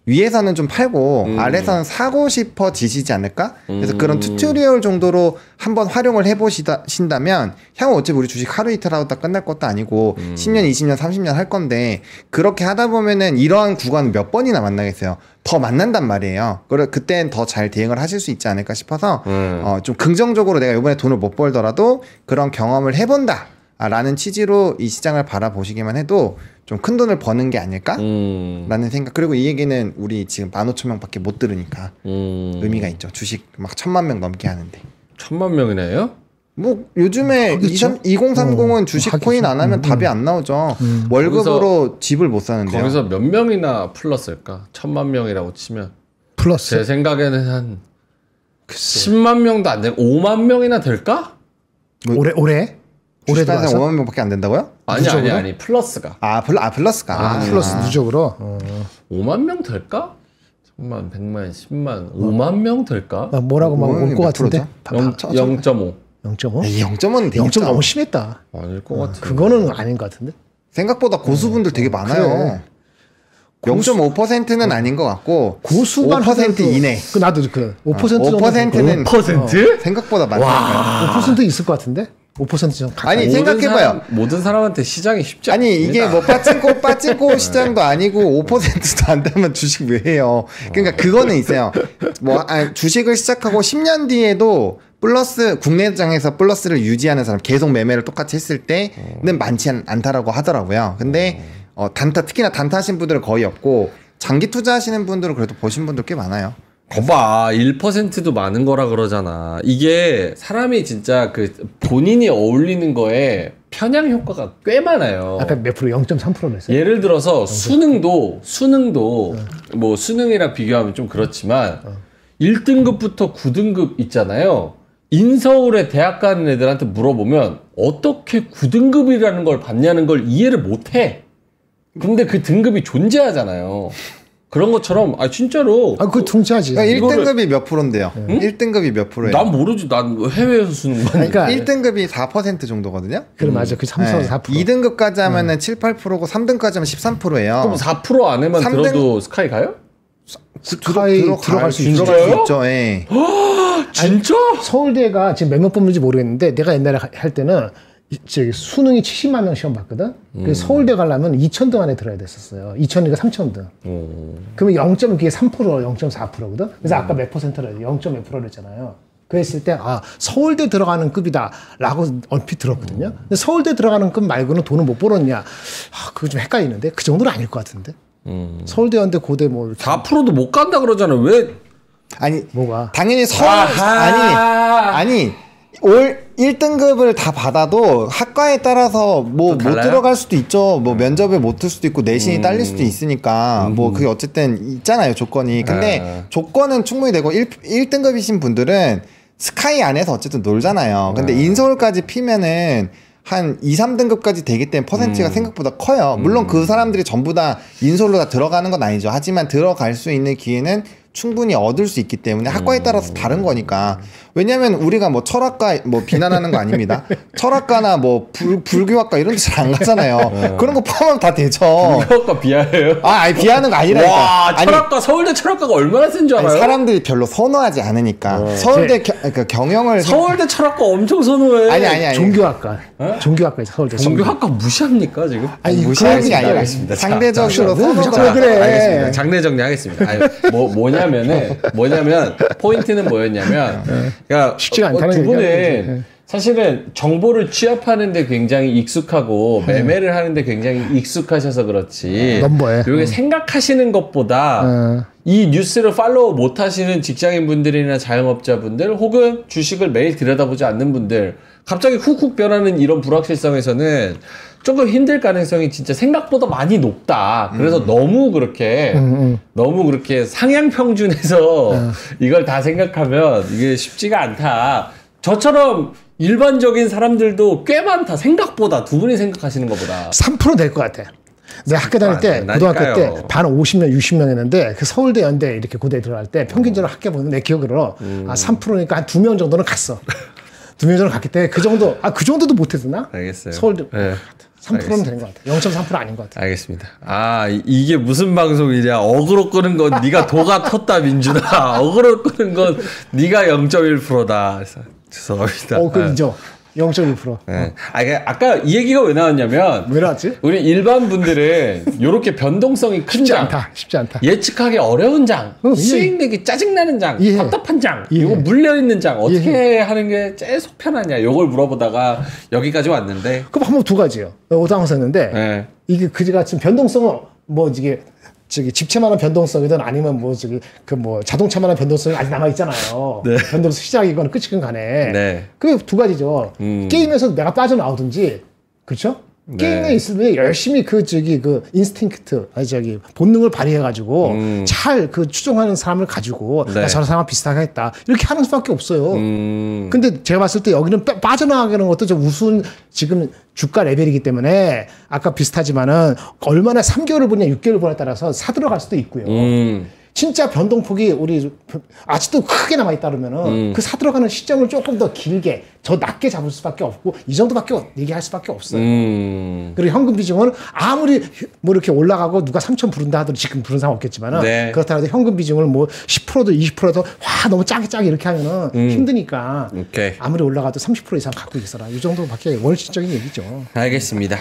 S2: 위에서는 좀 팔고 아래서는 사고 싶어지시지 않을까? 그래서 그런 튜토리얼 정도로 한번 활용을 해보신다면 향후 어차피 우리 주식 하루 이틀 하다 끝날 것도 아니고 10년, 20년, 30년 할 건데 그렇게 하다 보면은 이러한 구간 몇 번이나 만나겠어요. 더 만난단 말이에요. 그땐 더 잘 대응을 하실 수 있지 않을까 싶어서 좀 긍정적으로 내가 이번에 돈을 못 벌더라도 그런 경험을 해본다 라는 취지로 이 시장을 바라보시기만 해도 좀 큰 돈을 버는 게 아닐까? 라는 생각. 그리고 이 얘기는 우리 지금 15,000명밖에 못 들으니까 의미가 있죠. 주식 막 1,000만 명 넘게 하는데.
S1: 1,000만 명이나요?
S2: 뭐 요즘에 2030은 주식 코인 안 하면 답이 안 나오죠. 월급으로 집을 못 사는데요.
S1: 거기서 몇 명이나 풀렀을까? 1,000만 명이라고 치면
S3: 플러스.
S1: 제 생각에는 한 10만 명도 안 되고 5만 명이나 될까?
S3: 올해
S2: 주식단사 5만 명밖에 안 된다고요?
S1: 아니 플러스가.
S2: 플러스가.
S3: 플러스 누적으로
S1: 5만 명 될까? 1,000만, 100만, 10만, 5만 명 될까?
S3: 뭐라고 막 올 것 같은데.
S1: 0.5.
S3: 0.5?
S2: 0.5는 되겠죠.
S3: 0.5 너무 심했다.
S1: 아닐 것 같아.
S3: 그거는 아닌 것 같은데.
S2: 생각보다 고수분들 되게 많아요. 0.5%는 아닌 것 같고
S3: 고수만
S2: 5% 이내.
S3: 나도 그 5%
S2: 5%는
S1: 5%?
S2: 생각보다 많아요.
S3: 5% 있을 것 같은데. 5% 좀
S2: 아니 생각해봐요.
S1: 모든 사람한테 시장이 쉽지 않습니다.
S2: 아니 이게 뭐 빠찡코 시장도 아니고 5%도 안 되면 주식 왜 해요? 그러니까 그거는 있어요. 뭐 주식을 시작하고 10년 뒤에도 플러스 국내장에서 플러스를 유지하는 사람 계속 매매를 똑같이 했을 때는 많지 않다라고 하더라고요. 근데 특히나 단타 하신 분들은 거의 없고 장기 투자하시는 분들은 그래도 보신 분들 꽤 많아요.
S1: 거봐 1%도 많은 거라 그러잖아. 이게 사람이 진짜 그 본인이 어울리는 거에 편향 효과가 꽤 많아요.
S3: 아까 몇 프로? 0.3%로 했어요.
S1: 예를 들어서 수능도 뭐 수능이랑 비교하면 좀 그렇지만 1등급부터 9등급 있잖아요. 인서울에 대학 가는 애들한테 물어보면 어떻게 9등급이라는 걸 받냐는 걸 이해를 못해. 근데 그 등급이 존재하잖아요. 그런 것처럼 진짜로
S3: 그거 통치하지.
S2: 1등급이 몇 프로인데요? 1등급이 몇 프로예요?
S1: 난 모르지. 난 해외에서 수능 봤는데.
S3: 그러니까
S2: 1등급이 4% 정도거든요.
S3: 그래 맞아. 그 3%에서 4%.
S2: 2등급까지 하면은 7, 8%고 3등까지 하면 13%예요.
S1: 그럼 4% 안에만
S2: 3등...
S1: 들어도 스카이 가요?
S3: 스카이 들어갈 수
S2: 있죠. 예.
S1: 진짜?
S3: 서울대가 지금 몇 명 뽑는지 모르겠는데 내가 옛날에 할 때는 저기 수능이 70만 명 시험 봤거든. 그래서 서울대 가려면 2,000등 안에 들어야 됐었어요. 2,000이니까 3,000등. 그러면 0. 그게 3%, 0.4%거든. 그래서 아까 몇 퍼센트를 0.몇%를 했잖아요. 그랬을 때 서울대 들어가는 급이다라고 얼핏 들었거든요. 근데 서울대 들어가는 급 말고는 돈을 못 벌었냐? 그거 좀 헷갈리는데 그 정도는 아닐 것 같은데. 서울대, 연대, 고대 뭐
S1: 4%도 못 간다 그러잖아. 왜?
S2: 아니
S3: 뭐가?
S2: 당연히 아니 올 1등급을 다 받아도 학과에 따라서 뭐 못 들어갈 수도 있죠. 뭐 면접에 못 들 수도 있고 내신이 딸릴 수도 있으니까 뭐 그게 어쨌든 있잖아요, 조건이. 근데 조건은 충분히 되고 1등급이신 분들은 스카이 안에서 어쨌든 놀잖아요. 근데 인서울까지 피면은 한 2, 3등급까지 되기 때문에 퍼센트가 생각보다 커요. 물론 그 사람들이 전부 다 인솔로 다 들어가는 건 아니죠. 하지만 들어갈 수 있는 기회는 충분히 얻을 수 있기 때문에 학과에 따라서 다른 거니까. 왜냐면 우리가 뭐 철학과 뭐 비난하는 거 아닙니다. 철학과나 뭐 불교학과 이런 데 잘 안 가잖아요. 그런 거 포함하면 다 되죠.
S1: 불교학과 비하해요?
S2: 아니 비하는 거 아니라니까.
S1: 와, 철학과, 서울대 철학과가 얼마나 센 줄 알아요?
S2: 아니, 사람들이 별로 선호하지 않으니까. 서울대 그러니까 경영을
S1: 서울대 철학과 엄청 선호해.
S2: 아니.
S3: 종교학과. 종교학과에서 서울대.
S1: 종교학과 무시합니까 지금?
S3: 아니,
S2: 무시하는 게 아니라
S1: 알겠습니다.
S2: 상대적으로
S3: 무시하면 그래.
S1: 알겠습니다. 장례 정리하겠습니다. 아니, 뭐냐면 포인트는 뭐였냐면, 그러니까
S3: 쉽지가 않다는
S1: 두 분은
S3: 얘기야.
S1: 사실은 정보를 취합하는데 굉장히 익숙하고 매매를 하는데 굉장히 익숙하셔서 그렇지.
S3: 넘버에.
S1: 요게 생각하시는 것보다 이 뉴스를 팔로우 못 하시는 직장인 분들이나 자영업자분들 혹은 주식을 매일 들여다보지 않는 분들 갑자기 훅훅 변하는 이런 불확실성에서는 조금 힘들 가능성이 진짜 생각보다 많이 높다. 그래서 너무 그렇게 상향 평준에서 이걸 다 생각하면 이게 쉽지가 않다. 저처럼 일반적인 사람들도 꽤 많다. 생각보다 두 분이 생각하시는 것보다
S3: 3% 될 것 같아. 내가 학교 다닐 때 고등학교 때 반 50명, 60명 했는데 그 서울대, 연대 이렇게 고대에 들어갈 때 평균적으로 학교 보면 내 기억으로 3%니까 한 2명 정도는 갔어. 2명 정도 갔기 때문에 그 정도 그 정도도 못했나?
S1: 알겠어요.
S3: 서울대
S1: 네.
S3: 3%는 되는 것 같아. 0.3% 아닌 것 같아.
S1: 알겠습니다. 이게 무슨 방송이냐? 어그로 끄는 건 네가 도가 텄다 민준아. 어그로 끄는 건 네가 0.1%다. 그래서 죄송합니다.
S3: 그 인정. 0.1%.
S1: 네. 아까 이 얘기가 왜 나왔냐면
S3: 왜 나왔지?
S1: 우리 일반 분들은 이렇게 변동성이 큰 장,
S3: 쉽지 않다.
S1: 예측하기 어려운 장, 수익내기 짜증나는 장,
S3: 이해해.
S1: 답답한 장,
S3: 이해해.
S1: 이거 물려있는 장 어떻게
S3: 이해해.
S1: 하는 게 제일 속 편하냐 이걸 물어보다가 여기까지 왔는데
S3: 그럼 한번 두 가지요. 오장선인데
S1: 네.
S3: 이게 그지같이 변동성은 뭐 이게 집체만한 변동성이든 아니면 뭐 자동차만한 변동성이 아직 남아 있잖아요.
S1: 네.
S3: 변동성 시작이건 끝이건 간에.
S1: 네.
S3: 그 두 가지죠. 게임에서 내가 빠져나오든지, 그렇죠?
S1: 네.
S3: 게임에 있을 때 열심히 그 인스팅크트, 본능을 발휘해가지고 잘 그 추종하는 사람을 가지고
S1: 네.
S3: 나 저런 사람 비슷하게 했다 이렇게 하는 수밖에 없어요. 근데 제가 봤을 때 여기는 빠져나가는 것도 좀 우스운 지금 주가 레벨이기 때문에 아까 비슷하지만은 얼마나 3개월을 보냐 6개월을 보냐에 따라서 사들어갈 수도 있고요. 진짜 변동폭이 우리 아직도 크게 남아 있다 그러면은 그 사들어가는 시점을 조금 더 길게 더 낮게 잡을 수밖에 없고 이 정도밖에 얘기할 수밖에 없어요. 그리고 현금 비중은 아무리 뭐 이렇게 올라가고 누가 3천 부른다 하더라도 지금 부른 사람 없겠지만은
S1: 네.
S3: 그렇다 해도 현금 비중을 뭐 10%도 20%도 와 너무 짜게 이렇게 하면은 힘드니까
S1: 오케이.
S3: 아무리 올라가도 30% 이상 갖고 있어라. 이 정도밖에 원칙적인 얘기죠.
S1: 알겠습니다.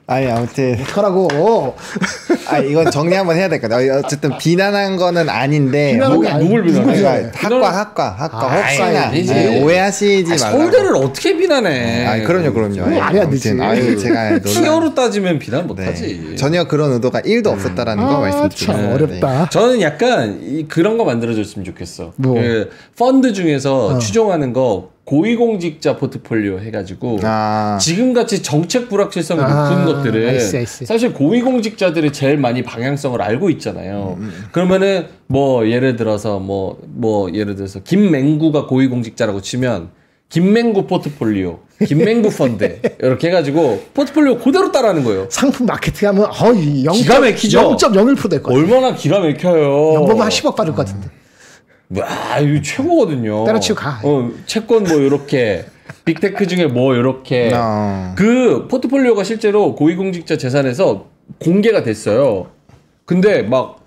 S2: 아니 아무튼
S3: 어떡하라고.
S2: 이건 정리 한번 해야 될 것 같아요. 어쨌든 비난한 거는 아닌데
S3: 비난한 게 아니-
S1: 누굴 비난해?
S2: 그러니까 학과 혹시나
S1: 아니지.
S2: 오해하시지 말라고.
S1: 서울대를 어떻게 비난해?
S2: 그럼요.
S3: 그건 말이 안 되지.
S2: 제가
S1: 티어로 따지면 비난 못하지.
S2: 네. 전혀 그런 의도가 1도 없었다라는 거 말씀드립니다.
S3: 참 어렵다.
S1: 저는 약간 그런 거 만들어줬으면 좋겠어.
S3: 뭐?
S1: 그 펀드 중에서 추종하는 거 고위공직자 포트폴리오 해가지고 지금같이 정책 불확실성이 높은 것들은
S3: 아이씨.
S1: 사실 고위공직자들이 제일 많이 방향성을 알고 있잖아요. 그러면은 뭐 예를 들어서 예를 들어서 김맹구가 고위공직자라고 치면 김맹구 포트폴리오, 김맹구 펀드 이렇게 해가지고 포트폴리오 그대로 따라하는 거예요.
S3: 상품 마케팅하면
S1: 기가 막히죠?
S3: 0.01%될 거야.
S1: 얼마나 기가 막혀요.
S3: 연봉 한 10억 받을 것 같은데.
S1: 와, 이거 최고거든요.
S3: 때려치고 가.
S1: 채권 요렇게 빅테크 중에 요렇게
S2: No.
S1: 그 포트폴리오가 실제로 고위공직자 재산에서 공개가 됐어요. 근데 막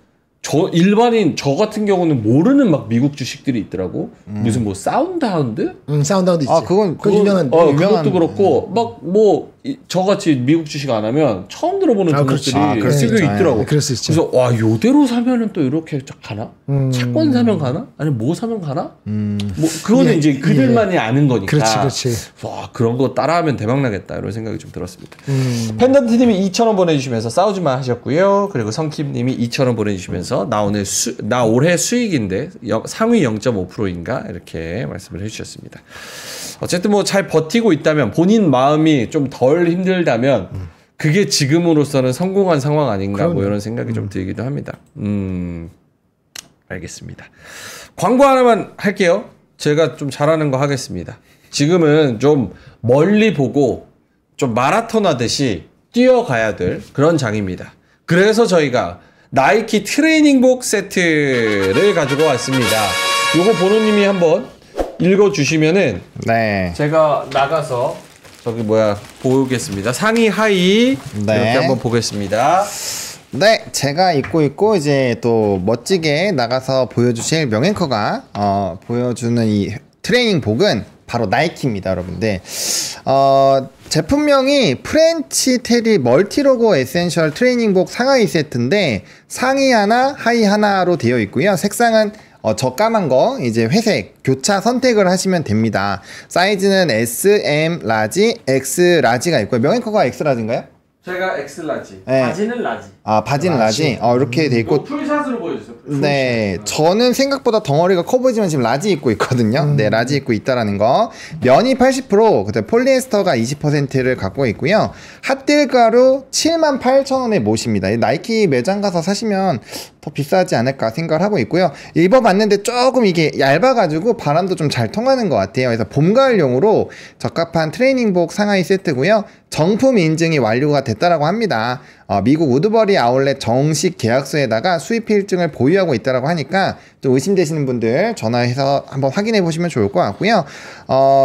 S1: 저 일반인 저 같은 경우는 모르는 막 미국 주식들이 있더라고. 무슨 뭐 사운드하운드?
S3: 사운드하운드 있지.
S2: 아, 그건
S3: 유명한.
S1: 그것도 그렇고 막 뭐 저같이 미국 주식 안 하면 처음 들어보는
S3: 그렇지.
S1: 종목들이 쓰고 있더라고.
S3: 그럴 수 있죠.
S1: 그래서 와 요대로 사면은 또 이렇게 가나? 채권 사면 가나? 아니 뭐 사면 가나? 뭐 그거는
S3: 예,
S1: 이제 그들만이 아는 거니까.
S3: 그렇지.
S1: 와 그런 거 따라하면 대박 나겠다 이런 생각이 좀 들었습니다. 펜던트님이 2,000원 보내주시면서 싸우지마 하셨고요. 그리고 성킴님이 2,000원 보내주시면서 나 올해 수익인데 상위 0.5%인가 이렇게 말씀을 해주셨습니다. 어쨌든 뭐 잘 버티고 있다면 본인 마음이 좀 덜 힘들다면 그게 지금으로서는 성공한 상황 아닌가 뭐 이런 생각이 좀 들기도 합니다. 알겠습니다. 광고 하나만 할게요. 제가 좀 잘하는 거 하겠습니다. 지금은 좀 멀리 보고 좀 마라톤 하듯이 뛰어가야 될 그런 장입니다. 그래서 저희가 나이키 트레이닝복 세트를 가지고 왔습니다. 요거 보노님이 한번 읽어주시면은
S2: 네.
S1: 제가 나가서 저기 보겠습니다. 상의 하의
S2: 네.
S1: 이렇게 한번 보겠습니다.
S2: 네, 제가 입고 있고 이제 또 멋지게 나가서 보여주실 명앵커가 보여주는 이 트레이닝복은 바로 나이키입니다, 여러분들. 제품명이 프렌치 테리 멀티로고 에센셜 트레이닝복 상하이 세트인데 상의 하나, 하의 하나로 되어 있고요. 색상은 저 까만 거 이제 회색 교차 선택을 하시면 됩니다. 사이즈는 S, M, 라지, X 라지가 있고요. 명앵커가 X 라지인가요?
S1: 제가 X 라지,
S2: 네.
S1: 바지는 라지.
S2: 아, 바지는 라지. 이렇게 돼 있고.
S1: 풀샷으로 보여주세요.
S2: 네, 저는 생각보다 덩어리가 커 보이지만 지금 라지 입고 있거든요. 네, 라지 입고 있다라는 거. 면이 80%, 그다음 폴리에스터가 20%를 갖고 있고요. 핫딜가루 78,000원에 모십니다. 나이키 매장 가서 사시면 더 비싸지 않을까 생각을 하고 있고요. 입어봤는데 조금 이게 얇아가지고 바람도 좀 잘 통하는 것 같아요. 그래서 봄, 가을용으로 적합한 트레이닝복 상하이 세트고요. 정품 인증이 완료가 됐다라고 합니다. 미국 우드버리 아울렛 정식 계약서에다가 수입 필증을 보유하고 있다라고 하니까 좀 의심되시는 분들 전화해서 한번 확인해 보시면 좋을 것 같고요.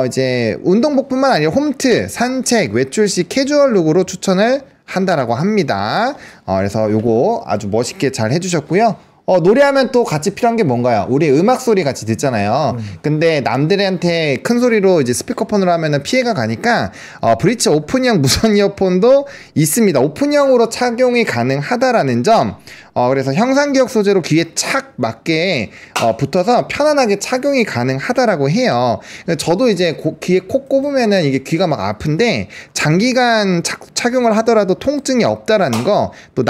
S2: 이제 운동복뿐만 아니라 홈트, 산책, 외출 시 캐주얼 룩으로 추천을 한다라고 합니다. 그래서 요거 아주 멋있게 잘 해주셨고요. 노래하면 또 같이 필요한 게 뭔가요? 우리 음악 소리 같이 듣잖아요. 근데 남들한테 큰 소리로 이제 스피커폰으로 하면은 피해가 가니까 브릿지 오픈형 무선 이어폰도 있습니다. 오픈형으로 착용이 가능하다라는 점. 그래서 형상기억 소재로 귀에 착 맞게 붙어서 편안하게 착용이 가능하다라고 해요. 저도 이제 귀에 콕 꼽으면은 이게 귀가 막 아픈데 장기간 착용을 하더라도 통증이 없다라는 거, 또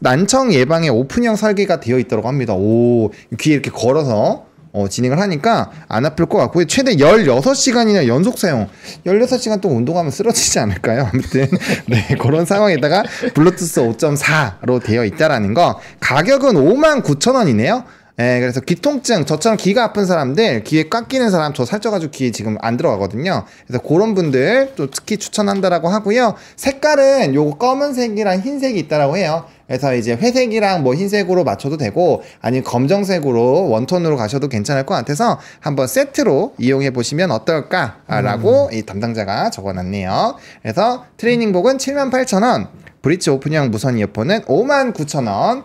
S2: 난청 예방에 오픈형 설계가 되어 있다고 합니다. 오, 귀에 이렇게 걸어서 진행을 하니까 안 아플 것 같고요. 최대 16시간이나 연속 사용. 16시간 동안 운동하면 쓰러지지 않을까요? 아무튼 네, 그런 상황에다가 블루투스 5.4로 되어 있다라는 거. 가격은 59,000원이네요. 예, 그래서 귀통증, 저처럼 귀가 아픈 사람들, 귀에 꽉 끼는 사람, 저 살쪄가지고 귀에 지금 안 들어가거든요. 그래서 그런 분들 또 특히 추천한다라고 하고요. 색깔은 요거 검은색이랑 흰색이 있다라고 해요. 그래서 이제 회색이랑 뭐 흰색으로 맞춰도 되고, 아니면 검정색으로 원톤으로 가셔도 괜찮을 것 같아서 한번 세트로 이용해 보시면 어떨까라고 이 담당자가 적어놨네요. 그래서 트레이닝복은 78,000원. 브릿지 오픈형 무선 이어폰은 59,000원.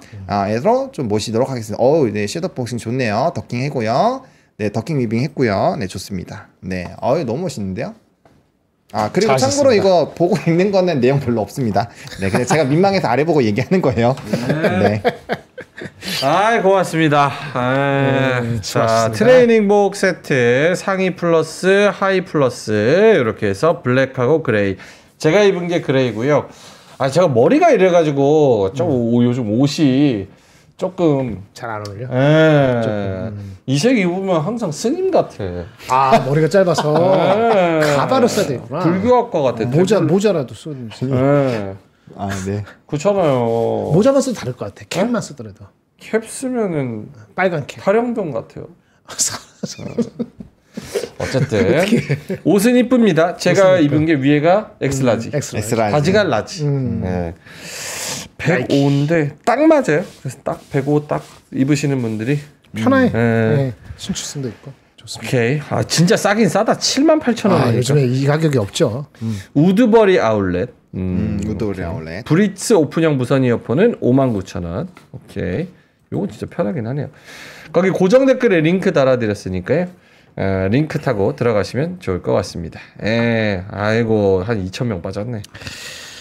S2: 에서 좀 모시도록 하겠습니다. 네, 섀도우 복싱 좋네요. 더킹 해고요. 네, 더킹 위빙 했고요. 네, 좋습니다. 네, 너무 멋있는데요? 그리고 참고로 이거 보고 읽는 거는 내용 별로 없습니다. 네, 그냥 제가 민망해서 아래 보고 얘기하는 거예요. 네.
S1: 고맙습니다. 자, 트레이닝복 세트 상의 플러스 하의 플러스 이렇게 해서 블랙하고 그레이. 제가 입은 게 그레이고요. 제가 머리가 이래가지고 좀 요즘 옷이 조금
S3: 잘 안 어울려.
S1: 이 색 입으면 항상 스님 같아.
S3: 머리가 짧아서 가발을 써야 되구나.
S1: 불교학과 같아.
S3: 모자라도 쓰는.
S2: 네.
S1: 그렇잖아요.
S3: 모자만 써도 다를 것 같아. 캡만 쓰더라도.
S1: 캡 쓰면은
S3: 빨간 캡.
S1: 탈영병 같아요. 어쨌든 옷은 이쁩니다. 제가 입은 게 위에가 엑스라지, 바지가 라지. 105인데 딱 맞아요. 그래서 딱 105 딱 입으시는 분들이
S3: 편해. 네. 신축성도 있고 좋습니다.
S1: 오케이. 진짜 싸긴 싸다. 78,000원.
S3: 요즘에 이 가격이 없죠.
S1: 우드버리 아울렛.
S2: 우드버리 아울렛.
S1: 브릿츠 오픈형 무선 이어폰은 59,000원. 오케이. 요거 진짜 편하긴 하네요. 거기 고정 댓글에 링크 달아드렸으니까요. 링크 타고 들어가시면 좋을 것 같습니다. 아이고 한 2,000명 빠졌네.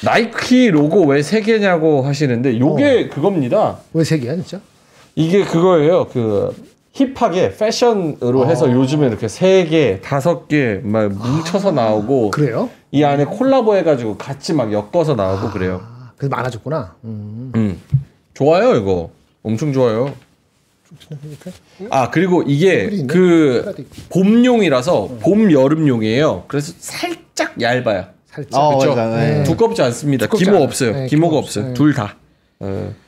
S1: 나이키 로고 왜 3개냐고 하시는데 요게 그겁니다.
S3: 왜 3개야 진짜?
S1: 이게 그거예요. 그 힙하게 패션으로 해서 요즘에 이렇게 3개, 5개 막 뭉쳐서 나오고
S3: 그래요?
S1: 이 안에 콜라보 해가지고 같이 막 엮어서 나오고 그래요.
S3: 그래서 많아졌구나.
S1: 좋아요 이거. 엄청 좋아요. 아 그리고 이게 그 봄용이라서 봄 여름용이에요. 그래서 살짝 얇아요.
S3: 살짝.
S1: 그렇죠?
S2: 맞아.
S1: 두껍지 않습니다.
S3: 두껍지
S1: 기모
S3: 않아요.
S1: 없어요.
S3: 네,
S1: 기모가
S3: 기모
S1: 없어요.
S3: 없어요.
S1: 둘 다.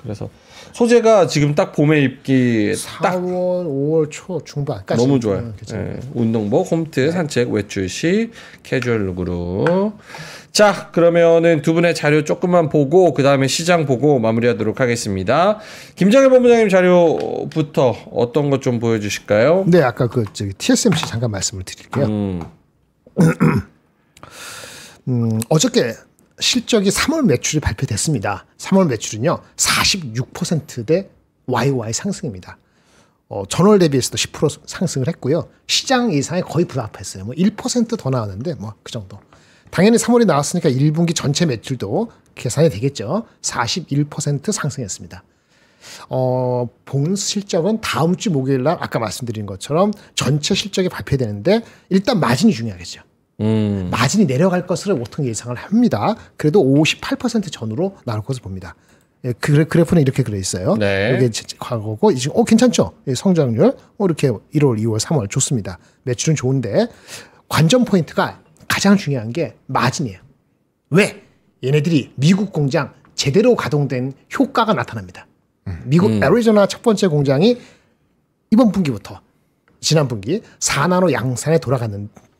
S1: 그래서 소재가 지금 딱 봄에 입기 딱
S3: 4월, 5월 초 중반까지
S1: 너무 좋아요.
S3: 괜찮아요.
S1: 운동복, 홈트, 산책, 외출 시 캐주얼 룩으로. 자, 그러면은 두 분의 자료 조금만 보고 그 다음에 시장 보고 마무리하도록 하겠습니다. 김장일 본부장님 자료부터 어떤 것 좀 보여주실까요?
S3: 네, 아까 그 저기 TSMC 잠깐 말씀을 드릴게요. 어저께 실적이 3월 매출이 발표됐습니다. 3월 매출은요 46%대 YY 상승입니다. 전월 대비해서도 10% 상승을 했고요. 시장 예상에 거의 부합했어요. 뭐 1% 더 나왔는데 뭐 그 정도. 당연히 3월이 나왔으니까 1분기 전체 매출도 계산이 되겠죠. 41% 상승했습니다. 본 실적은 다음 주 목요일 날 아까 말씀드린 것처럼 전체 실적이 발표되는데 일단 마진이 중요하겠죠. 마진이 내려갈 것으로 보통 예상을 합니다. 그래도 58% 전후로 나올 것을 봅니다. 예, 그래프는 이렇게 그려 있어요.
S1: 네.
S3: 이게 과거고 이제 괜찮죠? 예, 성장률 이렇게 1월, 2월, 3월 좋습니다. 매출은 좋은데 관전 포인트가 가장 중요한 게 마진이에요. 왜? 얘네들이 미국 공장 제대로 가동된 효과가 나타납니다. 미국 애리조나 첫 번째 공장이 이번 분기부터 지난 분기 4나노 양산에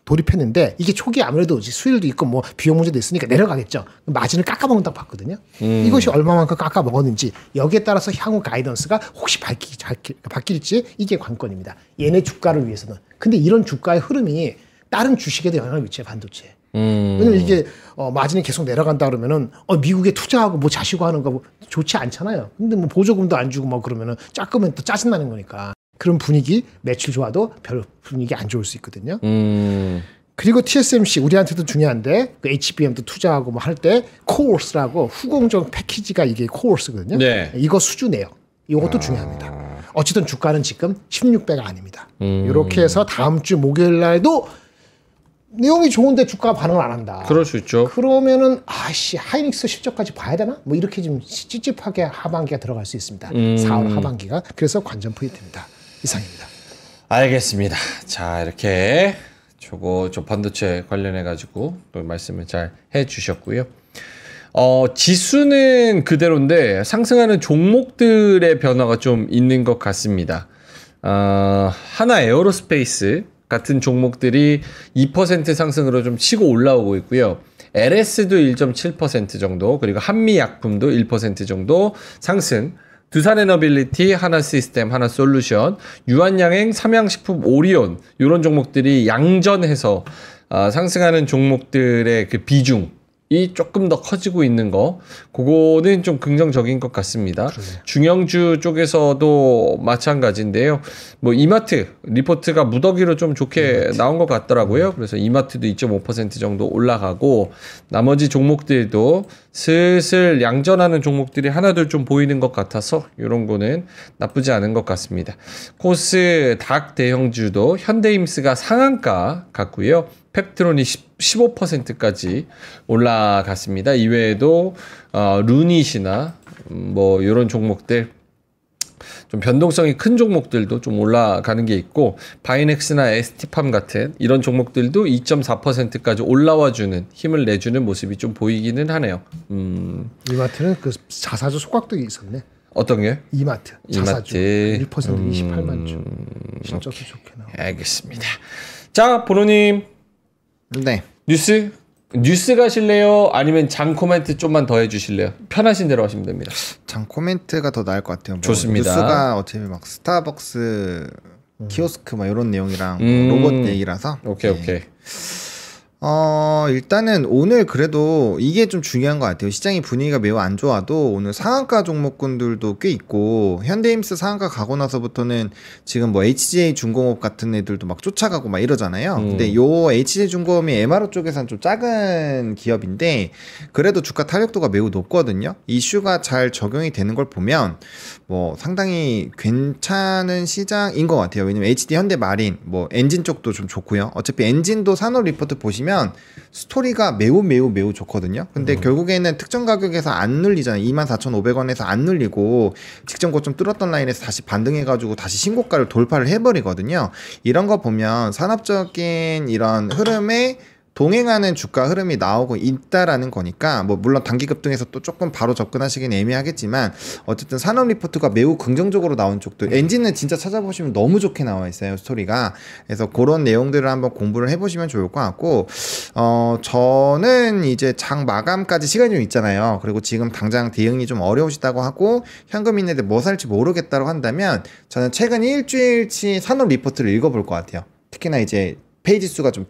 S3: 돌입했는데 이게 초기에 아무래도 수율도 있고 뭐 비용 문제도 있으니까 내려가겠죠. 마진을 깎아먹는다고 봤거든요. 이것이 얼마만큼 깎아먹었는지 여기에 따라서 향후 가이던스가 혹시 바뀔지 이게 관건입니다. 얘네 주가를 위해서는. 근데 이런 주가의 흐름이 다른 주식에도 영향을 미쳐요. 반도체에. 왜냐면 이게 마진이 계속 내려간다 그러면은 미국에 투자하고 뭐 자시고 하는 거 좋지 않잖아요. 근데 뭐 보조금도 안 주고 뭐 그러면은 깎으면 또 짜증나는 거니까. 그런 분위기 매출 좋아도 별 분위기 안 좋을 수 있거든요. 그리고 TSMC 우리한테도 중요한데 그 HBM도 투자하고 뭐 할 때 코어스라고 후공정 패키지가 이게 코어스거든요.
S1: 네.
S3: 이거 수주네요. 이것도 중요합니다. 어쨌든 주가는 지금 16배가 아닙니다. 이렇게 해서 다음 주 목요일 날도 내용이 좋은데 주가가 반응을 안 한다.
S1: 그럴 수 있죠.
S3: 그러면은 하이닉스 실적까지 봐야 되나? 뭐 이렇게 좀 찝찝하게 하반기가 들어갈 수 있습니다. 4월 하반기가. 그래서 관전 포인트입니다. 이상입니다.
S1: 알겠습니다. 자, 이렇게 저 반도체 관련해 가지고 또 말씀을 잘 해주셨고요. 지수는 그대로인데 상승하는 종목들의 변화가 좀 있는 것 같습니다. 하나 에어로스페이스 같은 종목들이 2% 상승으로 좀 치고 올라오고 있고요. LS도 1.7% 정도, 그리고 한미약품도 1% 정도 상승. 두산에너빌리티, 하나시스템, 하나솔루션, 유한양행, 삼양식품, 오리온 이런 종목들이 양전해서 상승하는 종목들의 그 비중이 조금 더 커지고 있는 거, 그거는 좀 긍정적인 것 같습니다.
S3: 그러네요.
S1: 중형주 쪽에서도 마찬가지인데요. 뭐 이마트 리포트가 무더기로 좀 좋게 나온 것 같더라고요. 그래서 이마트도 2.5% 정도 올라가고 나머지 종목들도 슬슬 양전하는 종목들이 하나둘 좀 보이는 것 같아서 이런 거는 나쁘지 않은 것 같습니다. 코스 닥 대형주도 현대임스가 상한가 같고요. 펩트론이 15%까지 올라갔습니다. 이외에도 루닛이나 뭐 이런 종목들 좀 변동성이 큰 종목들도 좀 올라가는 게 있고 바이넥스나 ST팜 같은 이런 종목들도 2.4%까지 올라와주는 힘을 내주는 모습이 좀 보이기는 하네요.
S3: 이마트는 그 자사주 속각도 있었네.
S1: 어떤 게?
S3: 이마트 자사주 1% 28만 주 실적도 좋게 나와.
S1: 알겠습니다. 자, 보노님
S2: 네.
S1: 뉴스 가실래요? 아니면 장 코멘트 좀만 더 해주실래요? 편하신 대로 하시면 됩니다.
S2: 장 코멘트가 더 나을 것 같아요. 뭐
S1: 좋습니다.
S2: 뉴스가 어차피 막 스타벅스 키오스크 막 이런 내용이랑 뭐 로봇 얘기라서.
S1: 오케이.
S2: 일단은 오늘 그래도 이게 좀 중요한 것 같아요. 시장의 분위기가 매우 안 좋아도 오늘 상한가 종목군들도 꽤 있고, 현대임스 상한가 가고 나서부터는 지금 뭐 HJ 중공업 같은 애들도 막 쫓아가고 막 이러잖아요. 근데 요 HJ 중공업이 MRO 쪽에서는 좀 작은 기업인데 그래도 주가 탄력도가 매우 높거든요. 이슈가 잘 적용이 되는 걸 보면 뭐 상당히 괜찮은 시장인 것 같아요. 왜냐면 HD 현대마린 뭐 엔진 쪽도 좀 좋고요. 어차피 엔진도 산업 리포트 보시면 스토리가 매우 좋거든요. 근데 결국에는 특정 가격에서 안 눌리잖아요. 24,500원에서 안 눌리고 직전 고점 뚫었던 라인에서 다시 반등해가지고 다시 신고가를 돌파를 해버리거든요. 이런 거 보면 산업적인 이런 흐름에 동행하는 주가 흐름이 나오고 있다라는 거니까, 뭐 물론 단기 급등에서 또 조금 바로 접근하시긴 애매하겠지만 어쨌든 산업 리포트가 매우 긍정적으로 나온 쪽도, 엔진은 진짜 찾아보시면 너무 좋게 나와 있어요, 스토리가. 그래서 그런 내용들을 한번 공부를 해보시면 좋을 것 같고, 저는 이제 장 마감까지 시간이 좀 있잖아요. 그리고 지금 당장 대응이 좀 어려우시다고 하고 현금 있는데 뭐 살지 모르겠다고 한다면 저는 최근 일주일치 산업 리포트를 읽어볼 것 같아요. 특히나 이제 페이지 수가 좀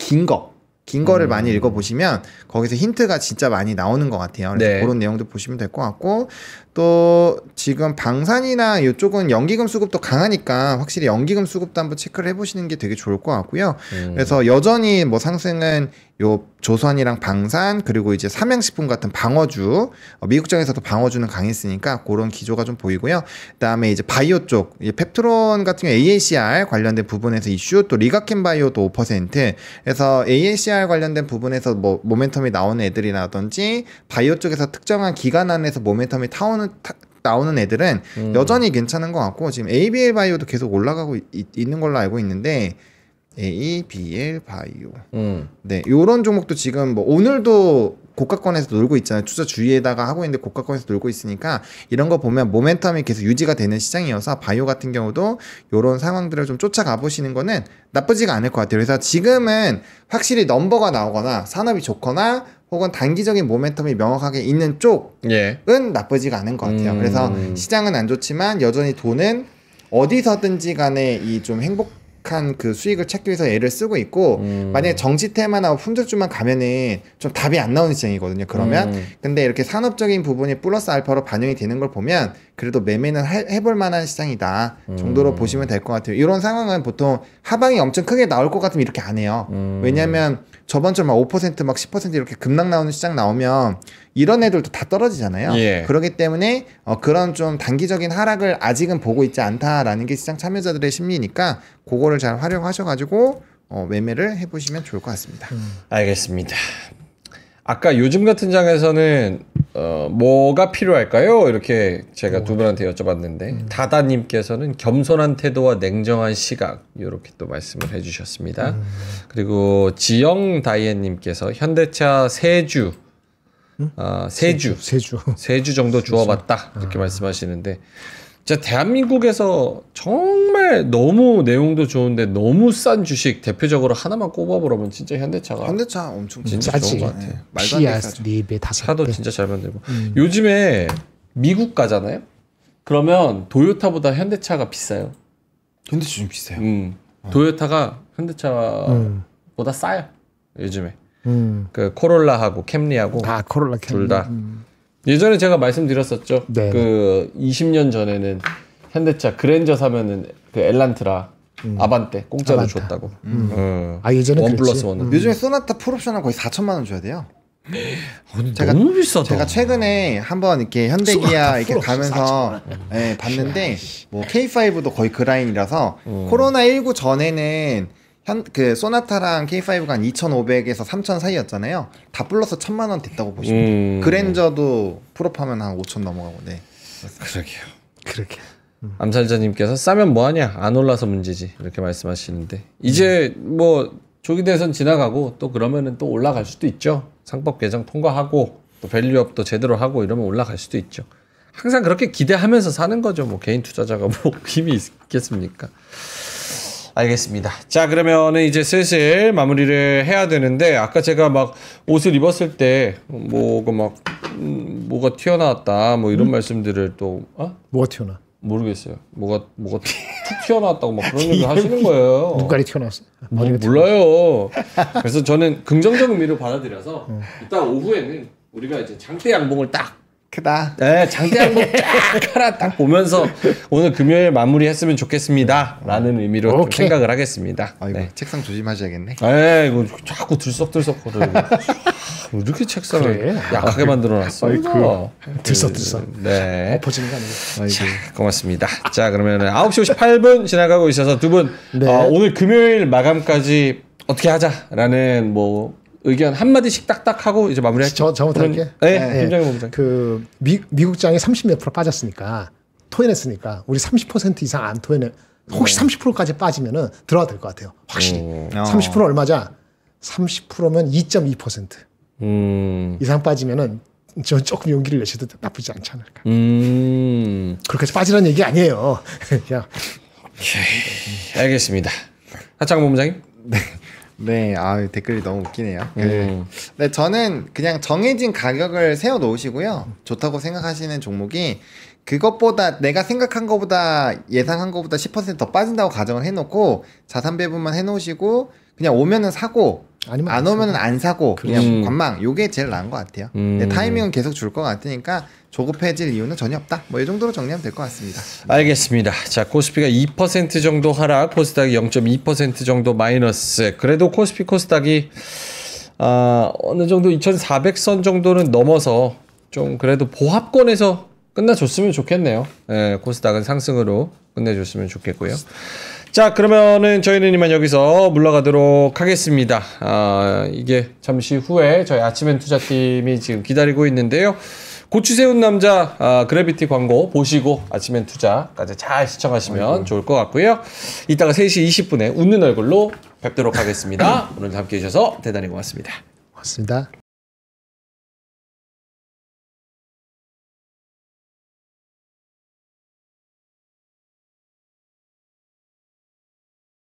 S2: 긴 거를 많이 읽어보시면 거기서 힌트가 진짜 많이 나오는 것 같아요. 그래서
S1: 네.
S2: 그런 내용도 보시면 될 것 같고, 또 지금 방산이나 이쪽은 연기금 수급도 강하니까 확실히 연기금 수급도 한번 체크를 해보시는 게 되게 좋을 것 같고요. 그래서 여전히 뭐 상승은 요 조선이랑 방산, 그리고 이제 삼양식품 같은 방어주, 미국장에서도 방어주는 강했으니까 그런 기조가 좀 보이고요. 그다음에 이제 바이오 쪽, 펩트론 같은 경우 AACR 관련된 부분에서 이슈, 또 리가켄 바이오도 5%. 그래서 AACR 관련된 부분에서 뭐 모멘텀이 나오는 애들이라든지 바이오 쪽에서 특정한 기간 안에서 모멘텀이 나오는 애들은 여전히 괜찮은 것 같고, 지금 ABL 바이오도 계속 올라가고 있는 걸로 알고 있는데, ABL 바이오. 네, 요런 종목도 지금 뭐 오늘도 고가권에서 놀고 있잖아요. 투자 주의에다가 하고 있는데 고가권에서 놀고 있으니까 이런 거 보면 모멘텀이 계속 유지가 되는 시장이어서 바이오 같은 경우도 요런 상황들을 좀 쫓아가 보시는 거는 나쁘지가 않을 것 같아요. 그래서 지금은 확실히 넘버가 나오거나 산업이 좋거나 혹은 단기적인 모멘텀이 명확하게 있는 쪽은
S1: 예.
S2: 나쁘지가 않은 것 같아요. 그래서 시장은 안 좋지만 여전히 돈은 어디서든지 간에 이 좀 행복한 그 수익을 찾기 위해서 애를 쓰고 있고, 만약에 정치 테마나 품절주만 가면은 좀 답이 안 나오는 시장이거든요. 그러면 근데 이렇게 산업적인 부분이 플러스 알파로 반영이 되는 걸 보면 그래도 매매는 해볼 만한 시장이다 정도로 보시면 될 것 같아요. 이런 상황은 보통 하방이 엄청 크게 나올 것 같으면 이렇게 안 해요. 왜냐하면 저번처럼 막 5% 막 10% 이렇게 급락 나오는 시장 나오면 이런 애들도 다 떨어지잖아요.
S1: 예.
S2: 그렇기 때문에 그런 좀 단기적인 하락을 아직은 보고 있지 않다라는 게 시장 참여자들의 심리니까 그거를 잘 활용하셔가지고 매매를 해보시면 좋을 것 같습니다.
S1: 알겠습니다. 아까 요즘 같은 장에서는 뭐가 필요할까요? 이렇게 제가 두 분한테 여쭤봤는데 다다님께서는 겸손한 태도와 냉정한 시각 이렇게 또 말씀을 해주셨습니다. 그리고 지영 다이앤님께서 현대차 세주 세주 정도 주어봤다 이렇게 말씀하시는데, 진짜 대한민국에서 정말 너무 내용도 좋은데 너무 싼 주식 대표적으로 하나만 꼽아보라면 진짜 현대차가
S2: 현대차 엄청
S1: 진짜
S3: 싸지.
S1: 좋은 것 같아요.
S2: 말도 안 되게
S3: PER
S2: 싸죠.
S3: 4배, 5배.
S1: 차도 진짜 잘 만들고. 요즘에 미국 가잖아요. 그러면 도요타보다 현대차가 비싸요.
S2: 현대차 좀 비싸요.
S1: 도요타가 현대차보다 싸요. 요즘에. 그 코롤라하고 캠리하고
S3: 다 코롤라
S1: 둘 다. 예전에 제가 말씀드렸었죠.
S3: 네.
S1: 그 20년 전에는 현대차 그랜저 사면은 그 엘란트라 아반떼 공짜로
S3: 아반떼.
S1: 줬다고.
S3: 아, 예전에
S1: 원
S3: 그랬지.
S1: 플러스 원.
S2: 요즘에 소나타 풀옵션은 거의 4천만 원 줘야 돼요.
S1: 너무 비싸다.
S2: 제가 최근에 한번 이렇게 현대기아 이렇게 가면서 봤는데 뭐 K5도 거의 그 라인이라서 코로나 19 전에는 그 소나타랑 K5가 한 2,500에서 3,000 사이였잖아요. 다 불러서 1,000만 원 됐다고 보시면 돼요. 그랜저도 풀업하면 한 5,000 넘어가고. 네.
S1: 그러게요.
S3: 그렇게.
S1: 암살자님께서 싸면 뭐하냐 안 올라서 문제지 이렇게 말씀하시는데, 이제 뭐 조기 대선 지나가고 또 그러면은 또 올라갈 수도 있죠. 상법 개정 통과하고 또 밸류업도 제대로 하고 이러면 올라갈 수도 있죠. 항상 그렇게 기대하면서 사는 거죠. 뭐 개인 투자자가 뭐 힘이 있겠습니까? 알겠습니다. 자, 그러면은 이제 슬슬 마무리를 해야 되는데, 아까 제가 막 옷을 입었을 때 뭐가 튀어나왔다 뭐 이런 말씀들을 또
S3: 뭐가 튀어나?
S1: 모르겠어요. 뭐가 툭 튀어나왔다고 막 그런 얘기를 하시는 거예요.
S3: 눈깔이 튀어나왔어요.
S1: 몰라요. 그래서 저는 긍정적 의미로 받아들여서 이따 오후에는 우리가 이제 장대 양봉을 딱
S2: 크다.
S1: 네, 장대 양봉 딱 하나 딱 보면서 오늘 금요일 마무리했으면 좋겠습니다라는 의미로 좀
S3: 오케이.
S1: 생각을 하겠습니다.
S2: 아이고
S1: 네.
S2: 책상 조심하셔야겠네.
S1: 이거 자꾸 들썩들썩 거려요. 이렇게 책상을
S3: 그래.
S1: 약하게 만들어놨어.
S3: 들썩들썩.
S1: 네.
S3: 엎어지는 거 아니에요.
S1: 자, 고맙습니다. 자, 그러면 9시 58분 지나가고 있어서 두 분
S3: 네.
S1: 오늘 금요일 마감까지 어떻게 하자라는 뭐 의견 한 마디씩 딱딱 하고 이제 마무리할게요.
S3: 저부터 할게.
S1: 네, 김정희 본부장.
S3: 그 미국장이 30몇 프로 빠졌으니까 토해냈으니까 우리 30% 이상 안 토해내. 혹시 30%까지 빠지면은 들어가 될 것 같아요. 확실히. 30% 얼마자? 30%면 2.2% 이상 빠지면은 저 조금 용기를 내셔도 나쁘지 않지 않을까. 그렇게 해서 빠지라는 얘기 아니에요. 그냥
S1: 알겠습니다. 하창 본부장님.
S2: 네, 댓글이 너무 웃기네요. 네, 저는 그냥 정해진 가격을 세워 놓으시고요. 좋다고 생각하시는 종목이 그것보다 내가 생각한 것보다 예상한 것보다 10% 더 빠진다고 가정을 해놓고 자산 배분만 해놓으시고 그냥 오면은 사고
S3: 아니면
S2: 안 오면은 안 사고 그냥 관망 요게 제일 나은 것 같아요. 근데 타이밍은 계속 줄 것 같으니까 조급해질 이유는 전혀 없다. 뭐 이 정도로 정리하면 될 것 같습니다.
S1: 알겠습니다. 자, 코스피가 2% 정도 하락, 코스닥이 0.2% 정도 마이너스. 그래도 코스피 코스닥이 어느 정도 2,400선 정도는 넘어서 좀 그래도 보합권에서 끝나줬으면 좋겠네요. 예, 코스닥은 상승으로 끝내줬으면 좋겠고요. 자, 그러면은 저희는 이만 여기서 물러가도록 하겠습니다. 이게 잠시 후에 저희 아침엔 투자팀이 지금 기다리고 있는데요. 고추 세운 남자 그래비티 광고 보시고 아침엔 투자까지 잘 시청하시면 좋을 것 같고요. 이따가 3시 20분에 웃는 얼굴로 뵙도록 하겠습니다. 오늘 함께 해주셔서 대단히 고맙습니다.
S3: 맞습니다.